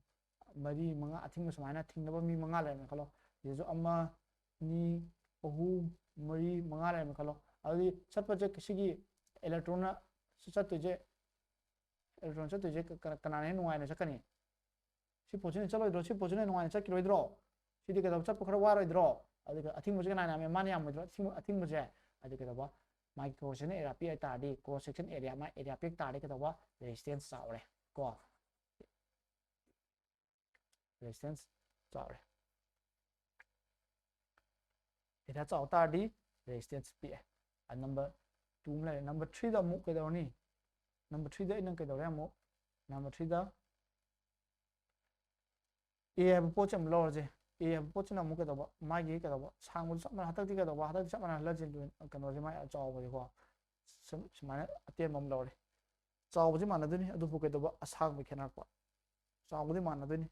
मरी मंगा अथिंग सुमाइना थिंगनबा मी मंगा लेमे खलो जेजो अम्मा नि ओहु मरी मंगा लेमे खलो अदि सतपजे किसिगी इलेक्ट्रॉन सतजे इलेक्ट्रॉन सतजे कनाने नुआइना सकनी सि पोजिशन चलोइद्रो सि पोजिशन नुआइना चकिरोइद्रो सिदि कदब चप खरा वारोइद्रो अदि अथिंग मुजे कनाना मे माने यामइद्रो अथिंग मुजे अदि कदबा माइक क्रोसेन एरिया पी ताडी क्रॉस सेक्शन एरिया मा एरिया पी ताडी कदबा रेजिस्टेंस चावरे को resistance चावरे इधर चाव ताडी resistance पे है नंबर 2 में नंबर 3 दा मु कदौनी नंबर 3 दा इन कदौरे मु नंबर 3 दा A है पोचम लॉर्जे A है पोचना मु कदबा मागी कदबा सांगु सब मन हतक कदबा हतक सब मन लजिन कनोजे मा चाव बजे को समान अतेन मम लॉरे चाव बजे मानदनी अदु फु कदबा असाग में खेनारपा चाव बजे मानदनी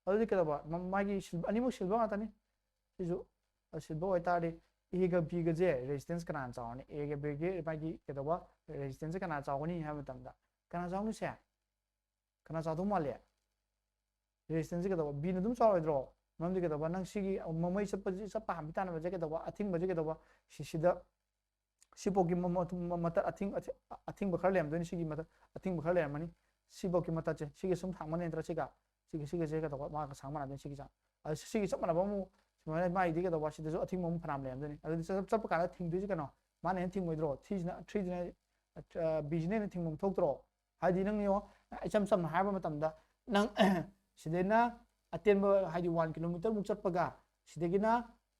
अदुदि कदबा मागी अनिमु सिल्वर आतानी सिजु सिल्वर ओइताडी A गा B गा जे रेजिस्टेंस कना चावनी A गा B गे मागी कदबा रेजिस्टेंस कना चावनी है मतमदा कना चावनी से कना चावदु माले रेजिस्टेंस कदबा B न दुम चावइद्रो ममदि कदबा नंग सिगी ममै सपजि सपा हमिताना बजे कदबा अथिंग बजे कदबा सिसिदा सिपोगी मत अथिंग बखर लेमदनि सिगी मत अथिंग बखर लेमनी सिबोकी मत चे सिगी सुम थांगमने इंद्र सिगा सिगी जे कदबा मा सांगमना दनि सिगी जा सिगी सब मनबा मु माने माइ दि कदबा सिदसु अथिंग मम फनाम लेमदनि अदि सब काला थिंग दुजि कनो माने थिंग मोइद्रो 3 जने बिजने थिंग मम थोक्त्रो हादि नंग यो इचम सम हाबा मतमदा नंग सिदेना अटेन हादि 1 किलोमीटर मुक चटपगा सिदेगिना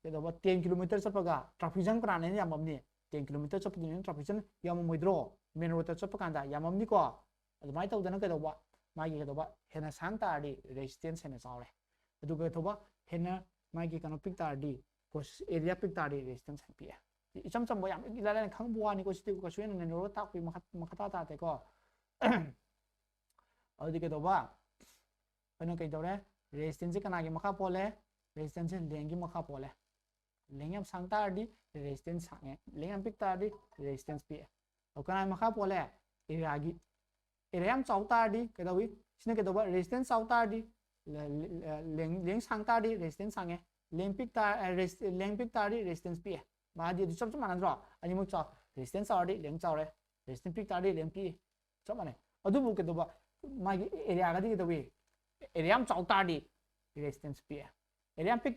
कदबा 10 किलोमीटर चटपगा ट्रैफिक जंग प्राने याममनी 10 किलोमीटर चटपदिन ट्रैफिक जंग याम मोइद्रो मेन रोड चटपकांदा याममनी को अदमाय तौदना कदबा मागी कदबा हेना सांग ताडी रेजिस्टेंस हेना चावरे अदुगा थोबा हेना मागी कनो पिक ताडी को एरिया पिक ताडी रेजिस्टेंस पी इचम चम याम इलाला खंगबुआनी को सिटी को सुयन ने रो ताकि मखता ताते को अदि कदबा अना कई दौरे रेजिस्टेंस कनागी मखा पोले रेजिस्टेंस लेंगी मखा पोले लेंग सांग ताडी रेजिस्टेंस सांगे लेंग पिक ताडी रेजिस्टेंस पी कना मखा पोले एरियागी एरिया चाव ताडी कदवी सिने कदबा रेजिस्टेंस चाव ताडी लेंग सांग ताडी रेजिस्टेंस सांगे लेंग पिक ताडी रेजिस्टेंस पी मादी सब सब मानद्रो अनि मु चाव रेजिस्टेंस ताडी लेंग चावरे रेजिस्टेंस पिक ताडी लेंग पी सब माने अदुबु कदबा मागी एरिया गदि कदवी एरिया चाव ताडी रेजिस्टेंस पी एरिया पिक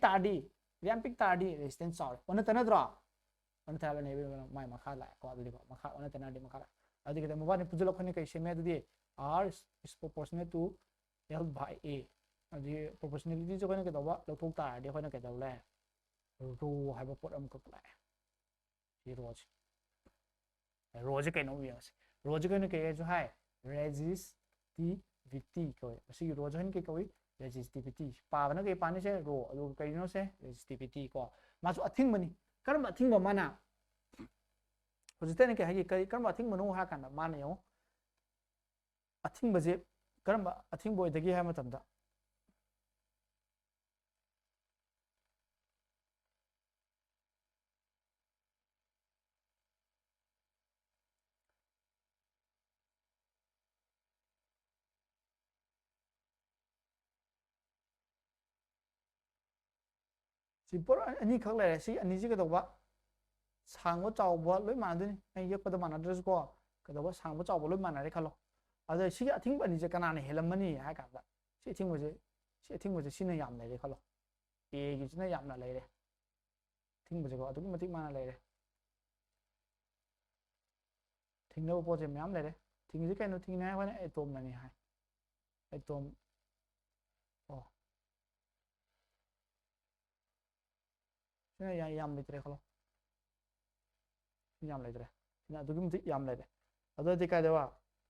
ताडी रेजिस्टेंस चाव ओन तनद्रो ओन ताबा ने माइ मखा ला को अदि को मखा ओन तनाडी मखा अदि कदम मोबाइल पुजल खने कै सेमे दि R is proportional to L by A अदि proportionality जो खने कदबा लथोक ताडी खने कदले रो हाइबा पोट अम कला ये रोज कइनो बियस रोज कइनो के जो है resistivity कोइ असी रोज हन के कोइ resistivity पाबना के पानी से रो अदु कइनो से resistivity को मासु अथिंग बनी करम अथिंग माना होजितेन के हाई कई करम अथिंग मनो हा काना माने यो अथिंग बजे करम अथिंग बोय दगी है मतमदा सी पोर अनि खक ले सी अनि जी कदवा सांगो चावबो लोय मानदनि आई यक पद मानद्रस को कदवा सांगो चावबो लोय मानरे खलो अदे सी अथिंग बनी जे कनाने हेलमनी हा कादा सी अथिंग बजे सी अथिंग बजे सीना याम ले खलो ए गी सीना याम ना ले थिंग बजे को अदु मतिक माना ले थिंग नो पोजे म्याम ले थिंग जी कैनो थिंग ना वाने एटॉम ननी हाय एटॉम ओ सीना याम ले खलो याम ले ना अदु मतिक याम ले अदो दे का देवा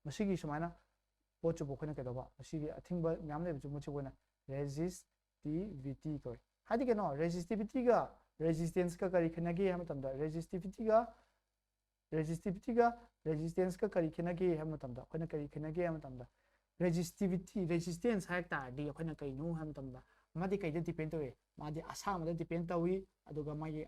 मसीगी सुमाइना पोचो बोखने के दवा मसीगी अथिंग ब म्याम ले बजु मुचे बोना resistivity को हादि के नो resistivity का resistance का करी खनगे हम तमदा resistivity का resistance का करी खनगे हम तमदा खने करी खनगे हम तमदा resistivity resistance हाय ता दी खने कई नो हम तमदा मादि कई डिपेंड तोए मादि आसाम द डिपेंड तोई अदुगा मागी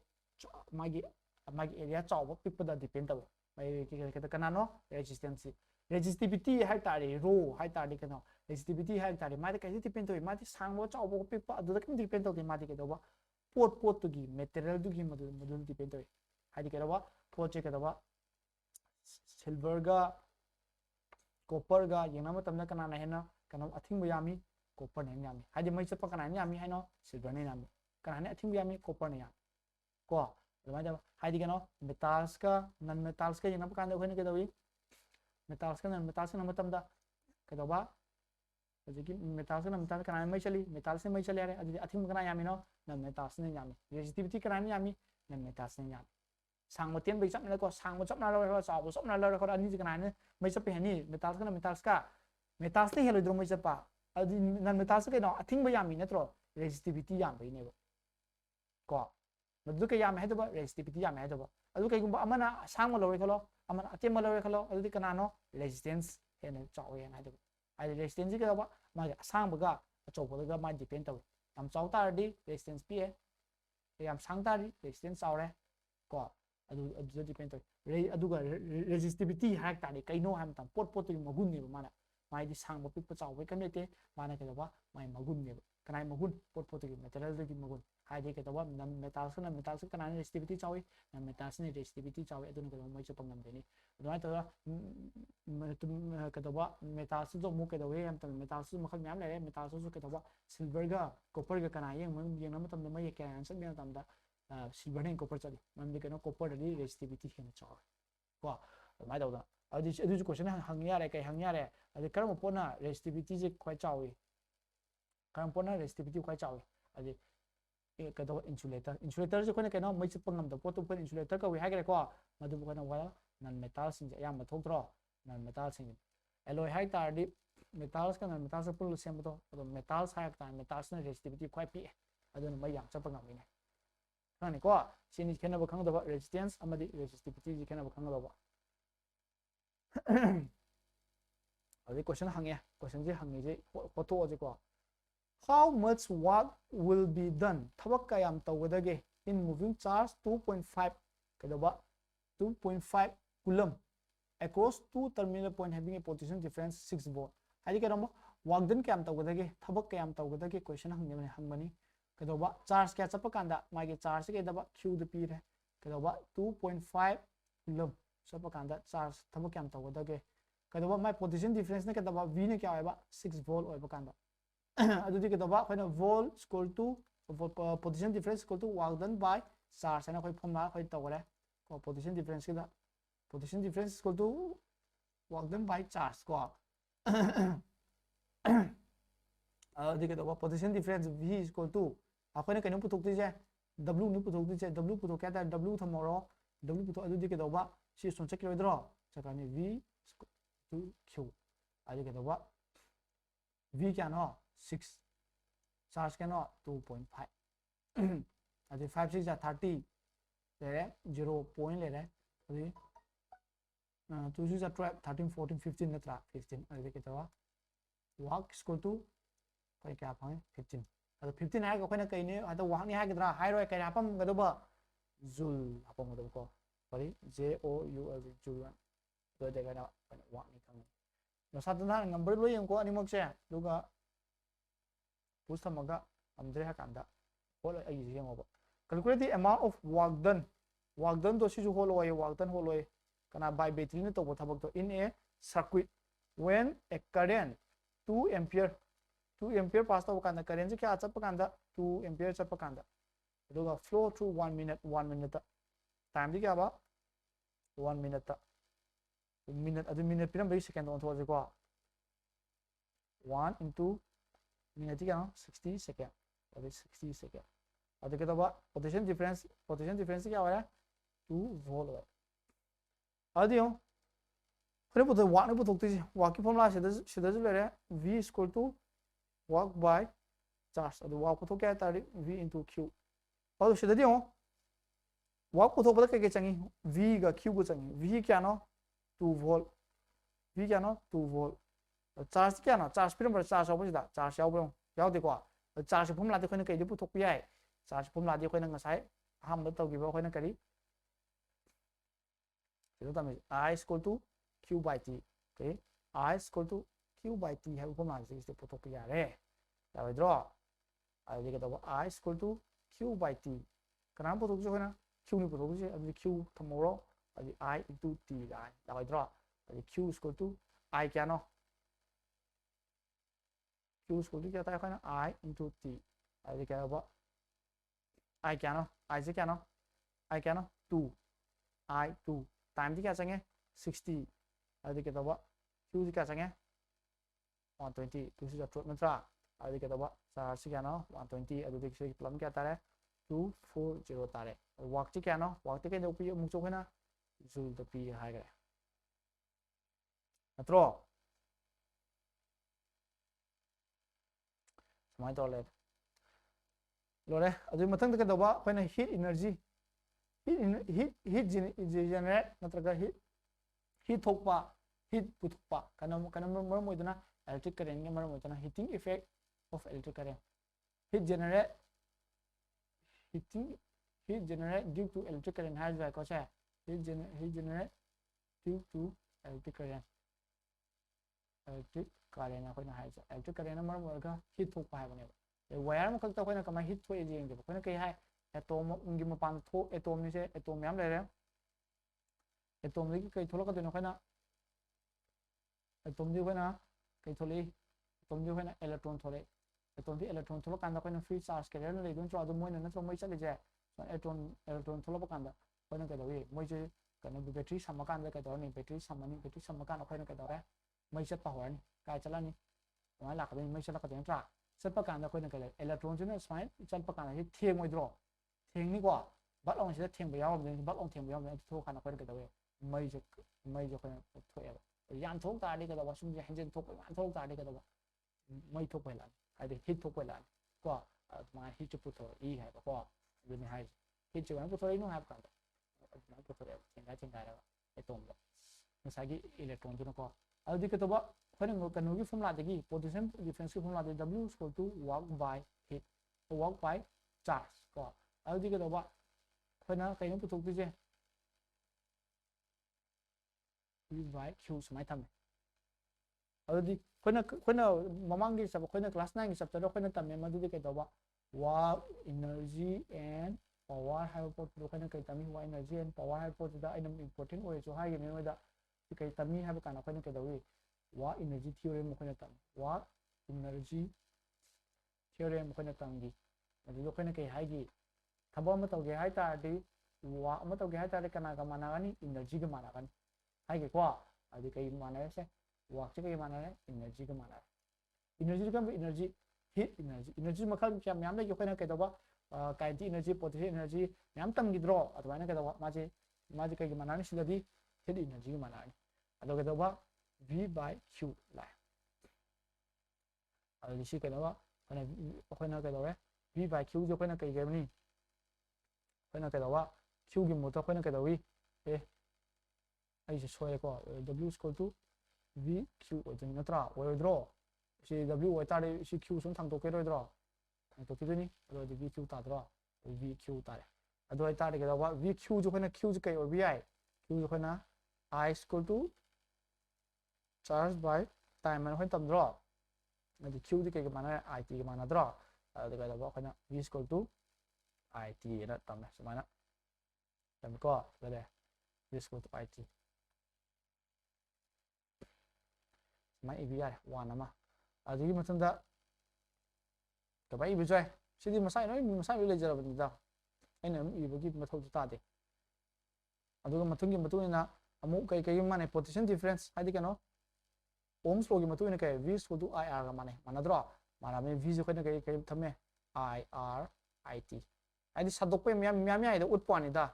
मागी मागी एरिया चाव पिपदा डिपेंड तव माई के कनानो resistance resistivity हाय तारे रो हाय तारे कनो resistivity हाय तारे मादि कई डिपेंड तोए मादि सांगो चाव पिपा अदुदा किम डिपेंड तोते मादि के दवा पोट तुगी मेटेरियल तुगी मदु डिपेंड तोए हादि के दवा पोचे के दवा सिल्वर गा कॉपर गा येना मतमना कनाना हेना कनो अथिंग यामी कॉपर ने यामी हादि मै चप कनाना यामी हाइनो सिल्वर ने यामी कनाने अथिंग यामी कॉपर ने यामी को अदुमा जब हादि कनो मेटल्स का नॉन मेटल्स का येना पकान होने के दवी मेटल्स का नॉन मेटल्स ना मतमदा के दवा हजिकी मेटल्स ना मेटल्स कनाने मै चली मेटल्स ने मै चले रे अदि अथिंग कना यामी नो नॉन मेटल्स ने यामी रेजिस्टिविटी कनाने यामी नॉन मेटल्स ने यामी सांग मतेन बै चपना को सांग चपना लो चाव चपना लो को अनि कनाने मै चपे हनी मेटल्स का मेटल्स ने हेलो द्रो मै चपा अदि नॉन मेटल्स के नो अथिंग बै यामी नत्रो रेजिस्टिविटी याम बै ने को मदु के याम हेदबा रेजिस्टिविटी याम हेदबा अदु कइगुंबा अमना सांग लो खलो अमना अतेम लो खलो अदि कनानो रेजिस्टेंस हेने चाव हेन हेदबा आई रेजिस्टेंस के दबा मागे सांग बगा अचौबगा मा डिपेंड तव हम चाव तारदी रेजिस्टेंस पी याम सांग तारदी रेजिस्टेंस चावरे को अदु डिपेंड तव अदुगा रेजिस्टिविटी हाक तारदी कइनो हम तम पोट पोट मगुन ने माना माइदि सांग पिप चाव बै कनेते माना के दबा माइ मगुन ने कनाय मगुन पोट पोट मेटेरियल की मगुन हादि के दबा नन मेटल्स कनाने रेजिस्टिविटी चावी नन मेटल्स ने रेजिस्टिविटी चावी अदुन के मै चप ngam देनी अदुना तो के दबा मेटल्स जो मु के दवे हम तम मेटल्स मखल म्याम ले मेटल्स जो के दबा सिल्वर गा कॉपर गा कनाय यंग नम तम मै के आंसर मे तम दा सिल्वर ने कॉपर चली मन के नो कॉपर दी रेजिस्टिविटी हेन चाव को माइ दौदा अदि क्वेश्चन हंग यारे कई हंग यारे अदि करम पोना रेजिस्टिविटी जे खय चावी करम पोना रेजिस्टिविटी खय चावी अदि कदो इंसुलेटर जो कोने केनो मै चप ngam द पोतु कोन इंसुलेटर का वे हागरे को मदु कोना वा नन मेटल सिंग या मथोक्रो नन मेटल सिंग एलोय हाइ तारदि मेटल्स का नन मेटल्स पुल सेम तो मेटल्स हाइ ता मेटल्स ने रेजिस्टिविटी खय पी अदुन मै याम चप ngam ने खाने को सिनि केना ब खंग दबा रेजिस्टेंस अमदि रेजिस्टिविटी जी केना ब खंग दबा अदि क्वेश्चन हंगे क्वेश्चन जे हंगे जे फोटो जे को how much work will be done thawak kayam tawdage in moving charge 2.5 kadaba 2.5 coulomb across two terminal point having a potential difference 6 volt hadi kadamo work done kayam tawdage thawak kayam tawdage question hangmani kadaba charge kya chapa kanda magi charge ke daba q de p re kadaba 2.5 coulomb chapa kanda charge thawak kayam tawdage kadaba my potential difference ne kadaba v ne kya hoiba 6 volt hoiba kanda adudi ke daba khoi na volt equal to position difference equal to work done by charge na khoi formula khoi tawre ko position difference ke da position difference equal to work done by charge ko adudi ke daba position difference v equal to akhoi na kaino puthok ti je w ni puthok ti je w puthok kya ta w thamoro w puthok adudi ke daba si son check roidro chakani v to q adudi ke daba v kya no 6 charge kano 2.5 adi 5 6 30 le 0 point le adi 2 6 12 13 14 15 natra 15 adi kita work is equal to kai kya phang 15 adi 15 hai ko khona kai ne ado work ni hai gadra hai roi kai apam gadoba joule apam gadoba ko sorry j o u l joule do de ga work ni khang no satna number lo yeng ko ani mok che duga push thamaga amdre ha kanda hol ai ji yeng oba calculate the amount of work done to si ju hol oi work done hol oi kana by battery ne to bo thabak to in a circuit when a current 2 ampere pass to kanda current kya chap kanda 2 ampere chap kanda duga flow through 1 minute time di kya ba 1 minute adu minute piram by second on thoje ko 1 into minute kya 60 second that is 60 second adu ke ba potential difference kya ho raha 2 volt hai adu yo khore bo watt ne bo thokti watt ki formula sida ju le raha v is equal to work by charge adu work ko kya ta v into q adu sida di yo work ko thok ba ke changi v ga q ko changi v kya no 2 volt v kya no 2 volt charge kya no charge piram ba charge ho ba charge yaw ba yaw de ko charge formula de khone kai de puthok pi ai charge formula de khone ngasai ham da tawgi ba khone kari so that means I is equal to q by t okay I is equal to q by t hai formula de se puthok pi yare da ba draw ai de ka I is equal to q by t kana puthok jo khona q ni puthok je abi q thamoro abi I into t da ba draw abi q is equal to I kya no q is equal to kya ta है I into t आई क्या होगा I क्या ना I से क्या ना I क्या ना 2 I 2 टाइम जी क्या चाहिए 60 आई क्या होगा q जी क्या चाहिए 120 2 से ट्रोट नत्रा आई क्या होगा चार्ज से क्या ना 120 आई देखिए से प्लम क्या तारे 240 तारे वर्क जी क्या ना वर्क के जो पी मुझे है ना जूल तो पी है क्या नत्रो समाई तो ले लोरे अदु मथंग के दबा खोना हीट एनर्जी हीट जनरेट नत्रगा हीट थोकपा हीट पुथपा कनम मरम मोइदना इलेक्ट्रिक करंट के मरम मोइदना heating effect of electric current heat generate due to electric current हाज बाय को छे heat generate due to electric current अखोना हाज इलेक्ट्रिक करंट मरम मोइगा हीट थोकपा हाबने वायर मखक तो अखोना कमा हीट थोए जेंगे अखोना कई हाय एटॉम उनगी मपान थो एटॉम नि से एटॉम याम लेरे एटॉम दी कई थोलक देनो खना एटॉम दी खना कई थोले एटॉम दी खना इलेक्ट्रॉन थोले एटॉम दी इलेक्ट्रॉन थोलक कांदा खना फ्री चार्ज कैरियर ले दोन तो अदु मोइना नथो मै चले जे इलेक्ट्रॉन थोलक कांदा खना के दवे मै जे कने बैटरी सम कांदा के दरनी बैटरी सम कांदा खना के दरे मै चत पा होरनी काय चलानी मा लाख दे मै चलक दे ट्रा चत कांदा खना के इलेक्ट्रॉन जुने स्माइल चत कांदा हि थेंग मोइद्रो थेंगनी को बट ऑन से थेंग बयाव में बट ऑन थेंग बयाव में थो खाना खन के दवे मई जो खन थोए यान थोक ताडी के दवा सुम जे हंजन थोक यान थोक ताडी के दवा मई थोक पहिला हाइदे हिट थोक पहिला को मा हिट पुथो ई है को दुनि हाइ हिट जो पुथो नो हाब का मा पुथो चेंगा रा एटॉम दा मसागी इलेक्ट्रॉन जो को अदि के दवा खन कनो की फॉर्मूला देगी पोटेंशियल डिफरेंस की फॉर्मूला दे W equal to work by heat work by charge को अदि के दवा खना कई नो पुथोक दिजे V by Q समाई थमे अदि खना ममांगी सब खना क्लास 9 की सब तो खना तमे मदुदि के दवा वर्क एनर्जी एंड पावर हाई पोट दो खना कई तमी वर्क एनर्जी एंड पावर हाई पोट दा आइनम इंपोर्टेंट ओय जो हाई में दा कई तमी हाब काना खना के दवी वर्क एनर्जी थ्योरम खना तम वर्क एनर्जी थ्योरम खना तमगी अदि खना कई हाईगी थबो म तोगे हाई तादी वर्क म तोगे हाई तादी कना का मानागानी एनर्जी के मानागानी हाई को अदि कई माना से वर्क से कई माना है एनर्जी का माना एनर्जी का एनर्जी हीट एनर्जी मखल क्या म्याम ले कोना के दबा kinetic energy potential energy ma'am तम गिद्रो अथवाना के दबा माजे कई माना ने सिलदी हीट एनर्जी का माना अदो के दबा V by Q लाई अदि सी के दबा ꯑꯩꯈꯣꯏꯅ ꯀꯩꯗꯧꯔꯦ v by q ꯁꯦ ꯑꯩꯈꯣꯏꯅ ꯀꯩ ꯍꯥꯏꯕꯅꯤ ꯑꯩꯈꯣꯏꯅ ꯀꯩꯗꯧꯕ q ꯒꯤ ꯃꯍꯨꯠꯇ ꯑꯩꯈꯣꯏꯅ ꯀꯩꯗꯧꯏ ꯑꯩꯁꯦ ꯁꯣꯏꯔꯦꯀꯣ w equal to v q ꯑꯣꯏꯗꯣꯏꯅꯤ ꯅꯠꯇ꯭ꯔꯥ ꯑꯣꯏꯔꯣꯏꯗ꯭ꯔꯣ ꯁꯤ w ꯑꯣꯏꯇꯥꯔꯗꯤ ꯁꯤ q ꯁꯨꯝ ꯊꯥꯡꯗꯣꯛꯀꯦꯔꯣꯏꯗ꯭ꯔꯣ ꯊꯥꯡꯗꯣꯛꯈꯤꯗꯣꯏꯅꯤ ꯑꯗꯨꯗꯤ v q ꯇꯥꯗ꯭ꯔꯣ v q ꯇꯥꯔꯦ ꯑꯗꯨ ꯑꯣꯏꯇꯥꯔꯗꯤ ꯀꯩꯗꯧꯕ v q ꯁꯦ ꯑꯩꯈꯣꯏꯅ q ꯁꯦ ꯀꯩ ꯑꯣꯏꯕ ꯌꯥꯏ q ꯁꯦ ꯑꯩꯈꯣꯏꯅ I equal to charge by time ꯍꯥꯏꯅ ꯑꯩꯈꯣꯏꯅ ꯇꯝꯗ꯭ꯔꯣ ꯑꯗꯨ q ꯗꯤ ꯀꯩꯒ ꯃꯥꯟꯅꯔꯦ I T ꯒ ꯃꯥꯟꯅꯗ꯭ꯔꯣ ꯑꯗꯨ ꯀꯩꯗꯧꯕ ꯑꯩꯈꯣꯏꯅ v equal to I T ꯅ ꯇꯝꯃꯦ ꯁꯨꯃꯥꯏꯅ ꯇꯝꯃꯦꯀꯣ ꯑꯗꯨꯗꯤ v equal to I T ꯁꯨꯃꯥꯏꯅ ꯏꯕ ꯌꯥꯔꯦ 1 ꯑꯃ ꯑꯗꯨꯒꯤ ꯃꯇꯨꯡꯗ ꯀꯃꯥꯏꯅ ꯏꯕꯁꯨ ꯌꯥꯏ ꯁꯤꯗꯤ ꯃꯁꯥ ꯂꯣꯏ ꯂꯩꯖꯔꯕꯅꯤꯗ ꯑꯩꯅ ꯑꯗꯨꯝ ꯏꯕꯒꯤ ꯃꯊꯧꯁꯨ ꯇꯥꯗꯦ ꯑꯗꯨꯒ ꯃꯇꯨꯡꯒꯤ ꯃꯇꯨꯡ ꯏꯟꯅ ꯑꯃꯨꯛ ꯀꯩ ꯃꯥꯟꯅꯩ ꯄꯣꯇꯦꯟꯁꯤꯌꯦꯜ ꯗꯤꯐꯔꯦꯟꯁ ꯍꯥꯏꯗꯤ ꯀꯩꯅꯣ ohms law ꯒꯤ ꯃꯇꯨꯡ ꯏꯟꯅ ꯀꯩ v equal to I R ꯒ ꯃꯥꯟꯅꯩ ꯃꯥꯟꯅꯗ꯭ꯔꯣ ꯃꯥꯟꯅꯕꯅꯤ v ꯁꯦ ꯑꯩꯈꯣꯏꯅ ꯀꯩ ꯊꯝꯃꯦ I R I T ꯍꯥꯏꯗꯤ ꯁꯟꯗꯣꯛꯄ ꯃꯌꯥꯝ ꯌꯥꯏꯗ ꯎꯠꯄ ꯋꯥꯅꯤꯗ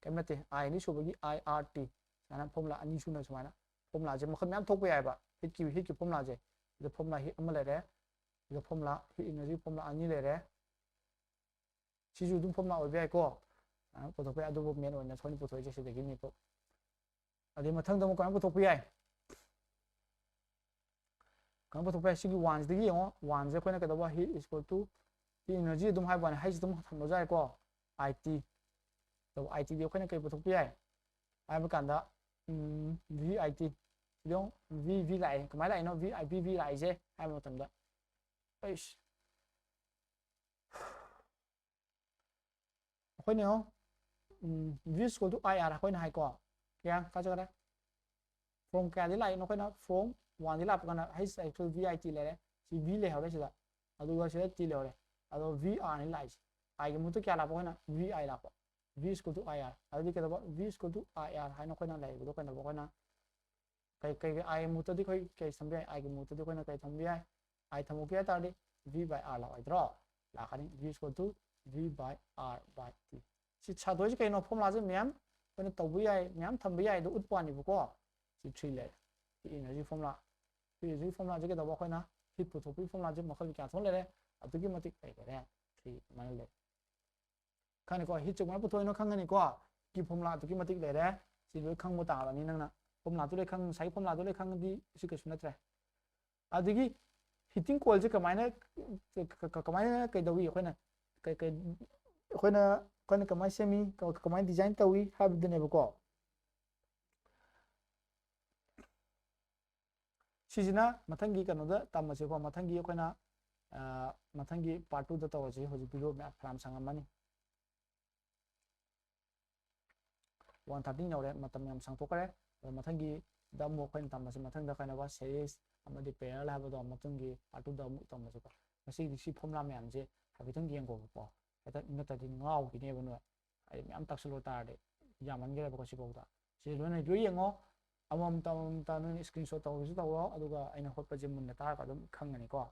ꯀꯩꯝ ꯅꯠꯇꯦ I ꯑꯅꯤ ꯁꯨꯕꯒꯤ I R T ꯁꯨꯃꯥꯏꯅ ꯐꯣꯔꯃꯨꯂꯥ ꯑꯅꯤ ꯁꯨꯅ ꯁꯨꯃꯥꯏꯅ ꯐꯣꯔꯃꯨꯂꯥꯁꯦ ꯃꯈꯜ ꯃꯌꯥꯝ ꯊꯣꯛꯄ ꯌꯥꯏꯕ ꯍꯤꯠꯀꯤ ꯐꯣꯔꯃꯨꯂꯥꯁꯦ ꯁꯤꯗ ꯐꯣꯔꯃꯨꯂꯥ ꯍꯤꯠ ꯑꯃ ꯂꯩꯔꯦ ꯁꯤꯗ ꯐꯣꯔꯃꯨꯂꯥ ꯍꯤꯠ ꯏꯅꯔꯖꯤ ꯐꯣꯔꯃꯨꯂꯥ ꯑꯅꯤ ꯂꯩꯔꯦ ꯁꯤꯁꯨ ꯑꯗꯨꯝ ꯐꯣꯔꯃꯨꯂꯥ ꯑꯣꯏꯕ ꯌꯥꯏꯀꯣ ꯄꯨꯊꯣꯛꯄ ꯌꯥꯏ ꯑꯗꯨꯕꯨ ꯃꯦꯟ ꯑꯣꯏꯅ ꯁꯣꯏꯅ ꯄꯨꯊꯣꯛꯏꯁꯦ ꯁꯤꯗꯒꯤꯅꯤꯀꯣ ꯑꯗꯩ ꯃꯊꯪꯗ ꯑꯃꯨꯛ ꯀꯃꯥꯏꯅ ꯄꯨꯊꯣꯛꯄ ꯌꯥꯏ ꯀꯃꯥꯏꯅ ꯄꯨꯊꯣꯛꯄ ꯌꯥꯏ ꯁꯤꯒꯤ 1ꯁꯤꯗꯒꯤ ꯌꯦꯡꯉꯣ 1ꯁꯦ ꯑꯩꯈꯣꯏꯅ ꯀꯩꯗꯧꯕ ꯍꯤꯠ ꯏꯁꯀꯣꯜ ꯇꯨ ꯍꯤꯠ ꯏꯅꯔꯖꯤ ꯑꯗꯨꯝ ꯍꯥꯏꯕ ꯋꯥꯅꯤ ꯍꯩꯁ ꯑꯗꯨꯝ ꯊꯝꯕꯁꯨ ꯌꯥꯏꯀꯣ I T I T ꯗꯤ ꯑꯩꯈꯣꯏꯅ ꯀꯩ ꯄꯨꯊꯣꯛꯄ ꯌꯥꯏ ꯍꯥꯏꯕ ꯀꯥꯟꯗ v I T ꯁꯤꯗ v ꯂꯥꯛꯑꯦ ꯀꯃꯥꯏꯅ ꯂꯥꯛꯏꯅꯣ v ꯂꯥꯛꯏꯁꯦ ꯍꯥꯏꯕ ꯃꯇꯝꯗ ꯑꯩꯁ ꯑꯩꯈꯣꯏꯅ ꯌꯦꯡꯉꯣ v equal to I R ꯑꯩꯈꯣꯏꯅ ꯍꯥꯏꯀꯣ ꯀꯌꯥ ꯀꯥꯖꯈꯔꯦ ꯐ꯭ꯔꯣꯝ ꯀꯌꯥꯗꯤ ꯂꯥꯛꯏꯅꯣ ꯑꯩꯈꯣꯏꯅ ꯐ꯭ꯔꯣꯝ 1ꯗꯤ ꯂꯥꯛꯄ ꯀꯥꯟꯗ h actual v I T ꯂꯩꯔꯦ ꯁꯤ v ꯂꯩꯍꯧꯔꯦ ꯁꯤꯗ ꯑꯗꯨꯒ ꯁꯤꯗ t ꯂꯩꯍꯧꯔꯦ ꯑꯗꯣ v R ꯅꯤ ꯂꯥꯛꯏꯁꯦ I ꯒꯤ ꯃꯍꯨꯠꯇ ꯀꯌꯥ ꯂꯥꯛꯄ ꯑꯩꯈꯣꯏꯅ v I ꯂꯥꯛꯄ v equal to I R ꯑꯗꯨꯗꯤ ꯀꯩꯗꯧꯕ v equal to I R ꯍꯥꯏꯅ ꯑꯩꯈꯣꯏꯅ ꯂꯩꯕꯗꯣ ꯀꯩꯗꯧꯕ ꯑꯩꯈꯣꯏꯅ ꯀꯩ I ꯒꯤ ꯃꯍꯨꯠꯇꯗꯤ ꯑꯩꯈꯣꯏ ꯀꯩ ꯊꯝꯕ ꯌꯥꯏ I ꯒꯤ ꯃꯍꯨꯠꯇꯗꯤ ꯑꯩꯈꯣꯏꯅ ꯀꯩ ꯊꯝꯕ ꯌꯥꯏ I ꯊꯝꯃꯛꯀꯦ ꯍꯥꯏ ꯇꯥꯔꯗꯤ v by R ꯂꯥꯛꯑꯣꯏꯗ꯭ꯔꯣ ꯂꯥꯛꯀꯅꯤ v equal to v by R by T ꯁꯤ ꯁꯥꯗꯣꯏꯁꯤ ꯀꯩꯅꯣ ꯐꯣꯔꯃꯨꯂꯥꯁꯦ ꯃꯌꯥꯝ ꯑꯩꯈꯣꯏꯅ ꯇꯧꯕ ꯌꯥꯏ ꯃꯌꯥꯝ ꯊꯝꯕ ꯌꯥꯏꯗꯣ ꯎꯠꯄ ꯋꯥꯅꯤꯕꯀꯣ ꯁꯤ 3 ꯂꯩꯔꯦ ꯏꯅꯔꯖꯤ ꯐꯣꯔꯃꯨꯂꯥ ꯏꯅꯔꯖꯤ ꯐꯣꯔꯃꯨꯂꯥꯁꯦ ꯀꯩꯗꯧꯕ ꯑꯩꯈꯣꯏꯅ ꯍꯤꯠ ꯄꯨꯊꯣꯛꯄꯒꯤ ꯐꯣꯔꯃꯨꯂꯥꯁꯦ ꯃꯈꯜ ꯀꯌꯥ ꯊꯣꯛ ꯂꯩꯔꯦ ꯑꯗꯨꯛꯀꯤ ꯃꯇꯤꯛ ꯂꯩꯔꯦ 3 ꯑꯗꯨꯃꯥꯏꯅ ꯂꯩ ꯈꯪꯉꯅꯤꯀꯣ ꯍꯤꯠꯁꯦ ꯀꯃꯥꯏꯅ ꯄꯨꯊꯣꯛꯏꯅꯣ ꯈꯪꯉꯅꯤꯀꯣ ꯀꯤ ꯐꯣꯔꯃꯨꯂꯥ ꯑꯗꯨꯛꯀꯤ ꯃꯇꯤꯛ ꯂꯩꯔꯦ ꯁꯤ ꯂꯣꯏ ꯈꯪꯕ ꯇꯥꯕꯅꯤ ꯅꯪꯅ ꯐꯣꯔꯃꯨꯂꯥꯗꯨ ꯂꯣꯏ ꯉꯁꯥꯏꯒꯤ ꯐꯣꯔꯃꯨꯂꯥꯗꯨ ꯂꯣꯏ ꯈꯪꯉꯗꯤ ꯁꯤ ꯀꯩꯁꯨ ꯅꯠꯇ꯭ꯔꯦ ꯑꯗꯒꯤ ꯍꯤꯇꯤꯡ ꯀꯣꯏꯜꯁꯦ ꯀꯃꯥꯏꯅ ꯀꯩꯗꯧꯏ ꯑꯩꯈꯣꯏꯅ ꯑꯩꯈꯣꯏꯅ ꯀꯃꯥꯏꯅ ꯁꯦꯝꯃꯤ ꯀꯃꯥꯏꯅ ꯗꯤꯖꯥꯏꯟ ꯇꯧꯏ ꯍꯥꯏꯕꯗꯨꯅꯦꯕꯀꯣ ꯁꯤꯁꯤꯅ ꯃꯊꯪꯒꯤ ꯀꯩꯅꯣꯗ ꯇꯝꯃꯁꯤꯀꯣ ꯃꯊꯪꯒꯤ ꯑꯩꯈꯣꯏꯅ ꯃꯊꯪꯒꯤ ꯄꯥꯔꯠ 2ꯗ ꯇꯧꯔꯁꯤ ꯍꯧꯖꯤꯛ ꯚꯤडिꯑꯣ ꯐꯅꯌꯥꯝ ꯁꯥꯡꯉꯝꯃꯅꯤ 1:13 ꯌꯧꯔꯦ ꯃꯇꯝ ꯌꯥꯝ ꯁꯥꯡꯇꯣꯛꯈ꯭ꯔꯦ ꯑꯗꯣ ꯃꯊꯪꯒꯤꯗ ꯑꯃꯨꯛ ꯑꯩꯈꯣꯏꯅ ꯇꯝꯕꯁꯤ ꯃꯊꯪꯗ ꯀꯩꯅꯣ ꯁꯦꯔꯤꯁ ꯑꯃꯗꯤ ꯄꯦꯔꯦꯂꯦꯜ ꯍꯥꯏꯕꯗꯣ ꯃꯇꯨꯡꯒꯤ ꯄꯥꯔꯠ 2ꯗ ꯑꯃꯨꯛ ꯇꯝꯕꯁꯤꯀꯣ ꯉꯁꯤꯗꯤ ꯁꯤ ꯐꯣꯔꯃꯨꯂꯥ ꯃꯌꯥꯝꯁꯦ ꯍꯥꯏꯐꯦꯠꯇꯪ ꯌꯦꯡꯈꯣꯕꯀꯣ ꯍꯦꯛꯇ ꯅꯠꯇ꯭ꯔꯗꯤ ꯉꯥꯎꯈꯤꯅꯦꯕ ꯅꯣꯏ ꯍꯥꯏꯗꯤ ꯃꯌꯥꯝ ꯇꯥꯛꯁꯜꯂꯨ ꯇꯥꯔꯗꯤ ꯌꯥꯝꯃꯟꯈ꯭ꯔꯦꯕꯀꯣ ꯁꯤꯐꯥꯎꯗ ꯁꯤ ꯂꯣꯏꯅ ꯌꯦꯡꯉꯣ ꯑꯃꯃꯝꯇ ꯅꯣꯏꯅ ꯏꯁꯀ꯭ꯔꯤꯟ ꯁꯣꯠ ꯇꯧꯔꯁꯨ ꯇꯧꯔꯣ ꯑꯗꯨꯒ ꯑꯩꯅ ꯍꯣꯠꯄꯁꯦ ꯃꯨꯟꯅ ꯇꯥꯔꯒ ꯑꯗꯨꯝ ꯈꯪꯒꯅꯤꯀꯣ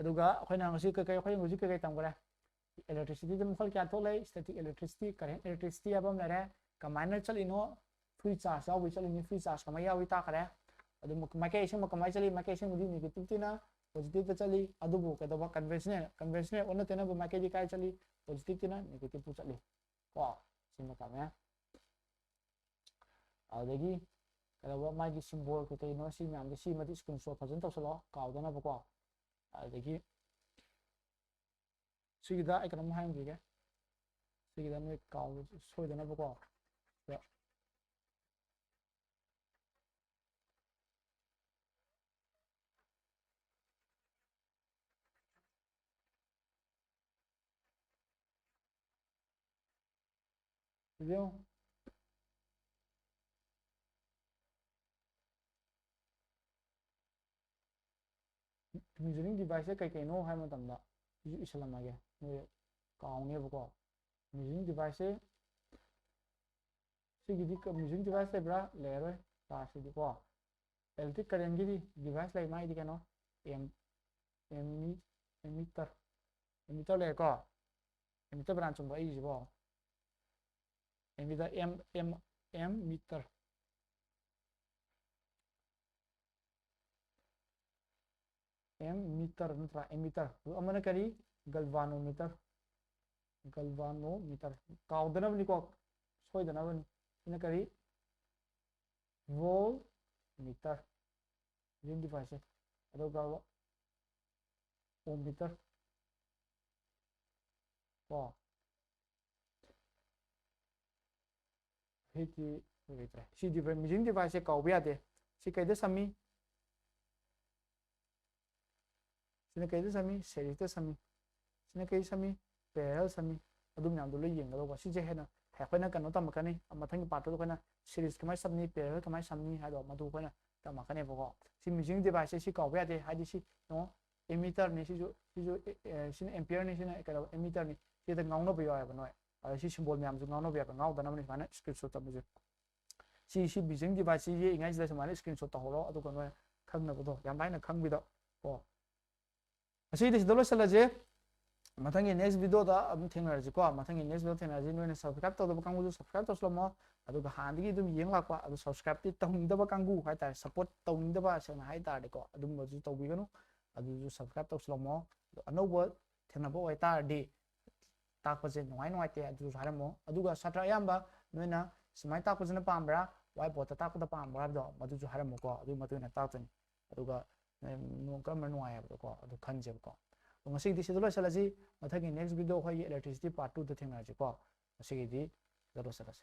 ꯑꯗꯨꯒ ꯑꯩꯈꯣꯏꯅ ꯉꯁꯤ ꯑꯩꯈꯣꯏ ꯍꯧꯖꯤꯛ ꯀꯩꯀꯩ ꯇꯝꯈ꯭ꯔꯦ ꯏꯂꯦꯛꯇ꯭ꯔꯤꯁꯤꯇꯤꯗ ꯃꯈꯜ ꯀꯌꯥ ꯊꯣꯛꯂꯛꯏ ꯁ꯭ꯇꯦꯇꯤꯛ ꯏꯂꯦꯛꯇ꯭ꯔꯤꯁꯤꯇꯤ ꯀꯔꯦꯟ ꯏꯂꯦꯛꯇ꯭ꯔꯤꯁꯤꯇꯤ ꯍꯥꯏꯕ ꯑꯃ ꯂꯩꯔꯦ ꯀꯃꯥꯏꯅ ꯆꯠꯂꯤꯅꯣ ꯐ꯭ꯔꯤ ꯆꯥꯔꯖ ꯌꯥꯎꯕꯩ ꯆꯠꯂꯤꯅꯤ ꯐ꯭ꯔꯤ ꯆꯥꯔꯖ ꯀꯃꯥꯏꯅ ꯌꯥꯎꯏ ꯇꯥꯛꯈ꯭ꯔꯦ ꯑꯗꯨ ꯃꯥꯏꯀꯩ ꯑꯁꯦꯡꯕ ꯀꯃꯥꯏꯅ ꯆꯠꯂꯤ ꯃꯥꯏꯀꯩ ꯑꯁꯦꯡꯕꯗꯤ ꯅꯦꯒꯦꯇꯤꯚꯇꯤꯅ ꯄꯣꯖꯤꯇꯤꯚꯇ ꯆꯠꯂꯤ ꯑꯗꯨꯕꯨ ꯀꯩꯗꯧꯕ ꯀꯟꯚꯦꯟꯁꯅꯦꯜ ꯑꯣꯟꯅ ꯇꯩꯅꯕ ꯃꯥꯏꯀꯩꯗꯤ ꯀꯥꯏ ꯆꯠꯂꯤ ꯄꯣꯖꯤꯇꯤꯚꯇꯤꯅ ꯅꯦꯒꯦꯇꯤꯚꯇ ꯆꯠꯂꯤ ꯀꯣ ꯁꯤꯃ ꯇꯝꯃꯦ ꯑꯗꯨꯗꯒꯤ ꯀꯩꯗꯧꯕ ꯃꯥꯒꯤ ꯁꯤꯝꯕꯣꯜ ꯀꯩꯅꯣ ꯁꯤ ꯃꯌꯥꯝꯁꯦ ꯁꯤꯃꯗꯤ ꯏꯁꯀ꯭ꯔꯤꯟ ꯁꯣꯠ ꯐꯖꯅ ꯇꯧꯁꯜꯂꯛꯑꯣ ꯀꯥꯎꯗꯅꯕꯀꯣ ꯑꯗꯨꯗꯒꯤ ꯁꯤꯒꯤꯗ ꯑꯩ ꯀꯩꯅꯣꯝ ꯍꯥꯏꯔꯝꯈꯤꯒꯦ ꯁꯤꯒꯤꯗ ꯅꯣꯏ ꯁꯣꯏꯗꯅꯕꯀꯣ ꯌꯦꯡꯉꯣ ꯃꯦꯖꯔꯤꯡ ꯗꯤꯚꯥꯏꯁꯁꯦ ꯀꯩꯀꯩꯅꯣ ꯍꯥꯏꯕ ꯃꯇꯝꯗ ꯁꯤꯁꯨ ꯏꯁꯜꯂꯝꯃꯒꯦ ꯅꯣꯏ ꯀꯥꯎꯅꯦꯕꯀꯣ ꯃꯦꯖꯔꯤꯡ ꯗꯤꯚꯥꯏꯁꯁꯦ ꯁꯤꯒꯤꯗꯤ ꯃꯦꯖꯔꯤꯡ ꯗꯤꯚꯥꯏꯁ ꯂꯩꯕ꯭ꯔꯥ ꯂꯩꯔꯔꯣꯏ ꯆꯥꯔꯖꯁꯤꯗꯤꯀꯣ ꯏꯂꯦꯛꯇ꯭ꯔꯤꯛ ꯀꯔꯦꯟꯒꯤꯗꯤ ꯗꯤꯚꯥꯏꯁ ꯂꯩ ꯃꯥꯒꯤꯗꯤ ꯀꯩꯅꯣ ꯑꯦꯃꯤꯇꯔ ꯂꯩꯔꯦꯀꯣ ꯑꯦꯃꯤꯇꯔ ꯕ꯭ꯔꯥꯟ ꯆꯨꯝꯕ ꯑꯩꯒꯤꯁꯤꯕꯣ ꯑꯦꯃꯤꯇꯔ ꯑꯦꯝ ꯃꯤꯇꯔ एमीटर नत्रा एमीटर अमना करी गल्वानोमीटर गल्वानोमीटर काउदनबनी को सोयदनबनी इना करी वोल्टमीटर रीडिंग डिवाइस है अदुगा ओमीटर को हिटी लेते सी डिवाइस मीजिंग डिवाइस से काउबे यादे सी कइदे समी सिने कइदे समी सीरीज समी सिने कइ समी पैरेलल समी अदुम नाम दो लें गलो सिजे हेना हैखोना कनो तमकनी मथंग पार्ट तो खना सीरीज कमाय सबनी पैरेलल कमाय सबनी हादो मदु खोना तमकने बको सी मीजिंग डिवाइस से सी काउबे यादे हादि सी नो एमीटर ने सिजो सिने एम्पियर ने सिने करो एमीटर ने सिदा गाउनो बयो है बनो सी सिंबल मैम जो गाउनो बयो गाउदना बनी माने स्क्रीनशॉट तमजे सी मीजिंग डिवाइस से ये इंगाइ से माने स्क्रीनशॉट तहरो अदु कनो खंगनबदो याम लाइना खंगबिदो को असी दिस दोलो सलाजे मथंगी नेक्स्ट वीडियो दा अब थेंगरजी को मथंगी नेक्स्ट वीडियो थेंगरजी नोने सब्सक्राइब तौदब कांगु सब्सक्राइब तौसलमो अदुगा हांदगी दुम येंग लाक्वा अदु सब्सक्राइब ति तौनिंगदबा कांगु हाइता सपोर्ट तौनिंगदबा सेना हाइतारदे को अदुम बजु तौबिगनु अदु सब्सक्राइब तौसलमो अनौबो थेंगनबो हाइतारदि ताकपजे नोंगाइ नोंगाइते अदु हारमो अदुगा सत्र याम्बा नोना समाइ ताकपजना पाम्बरा वाइ बोता ताकपदा पाम्बरा दो मदुजु हारमो को अदु मतुना ताकतनि अदुगा नोंकम नोंगाइ को अदु खंजेब को ngasi di sido loisalaji mathagi next video khoi electricity part 2 da thengna ji ko ngasi di da loisalaji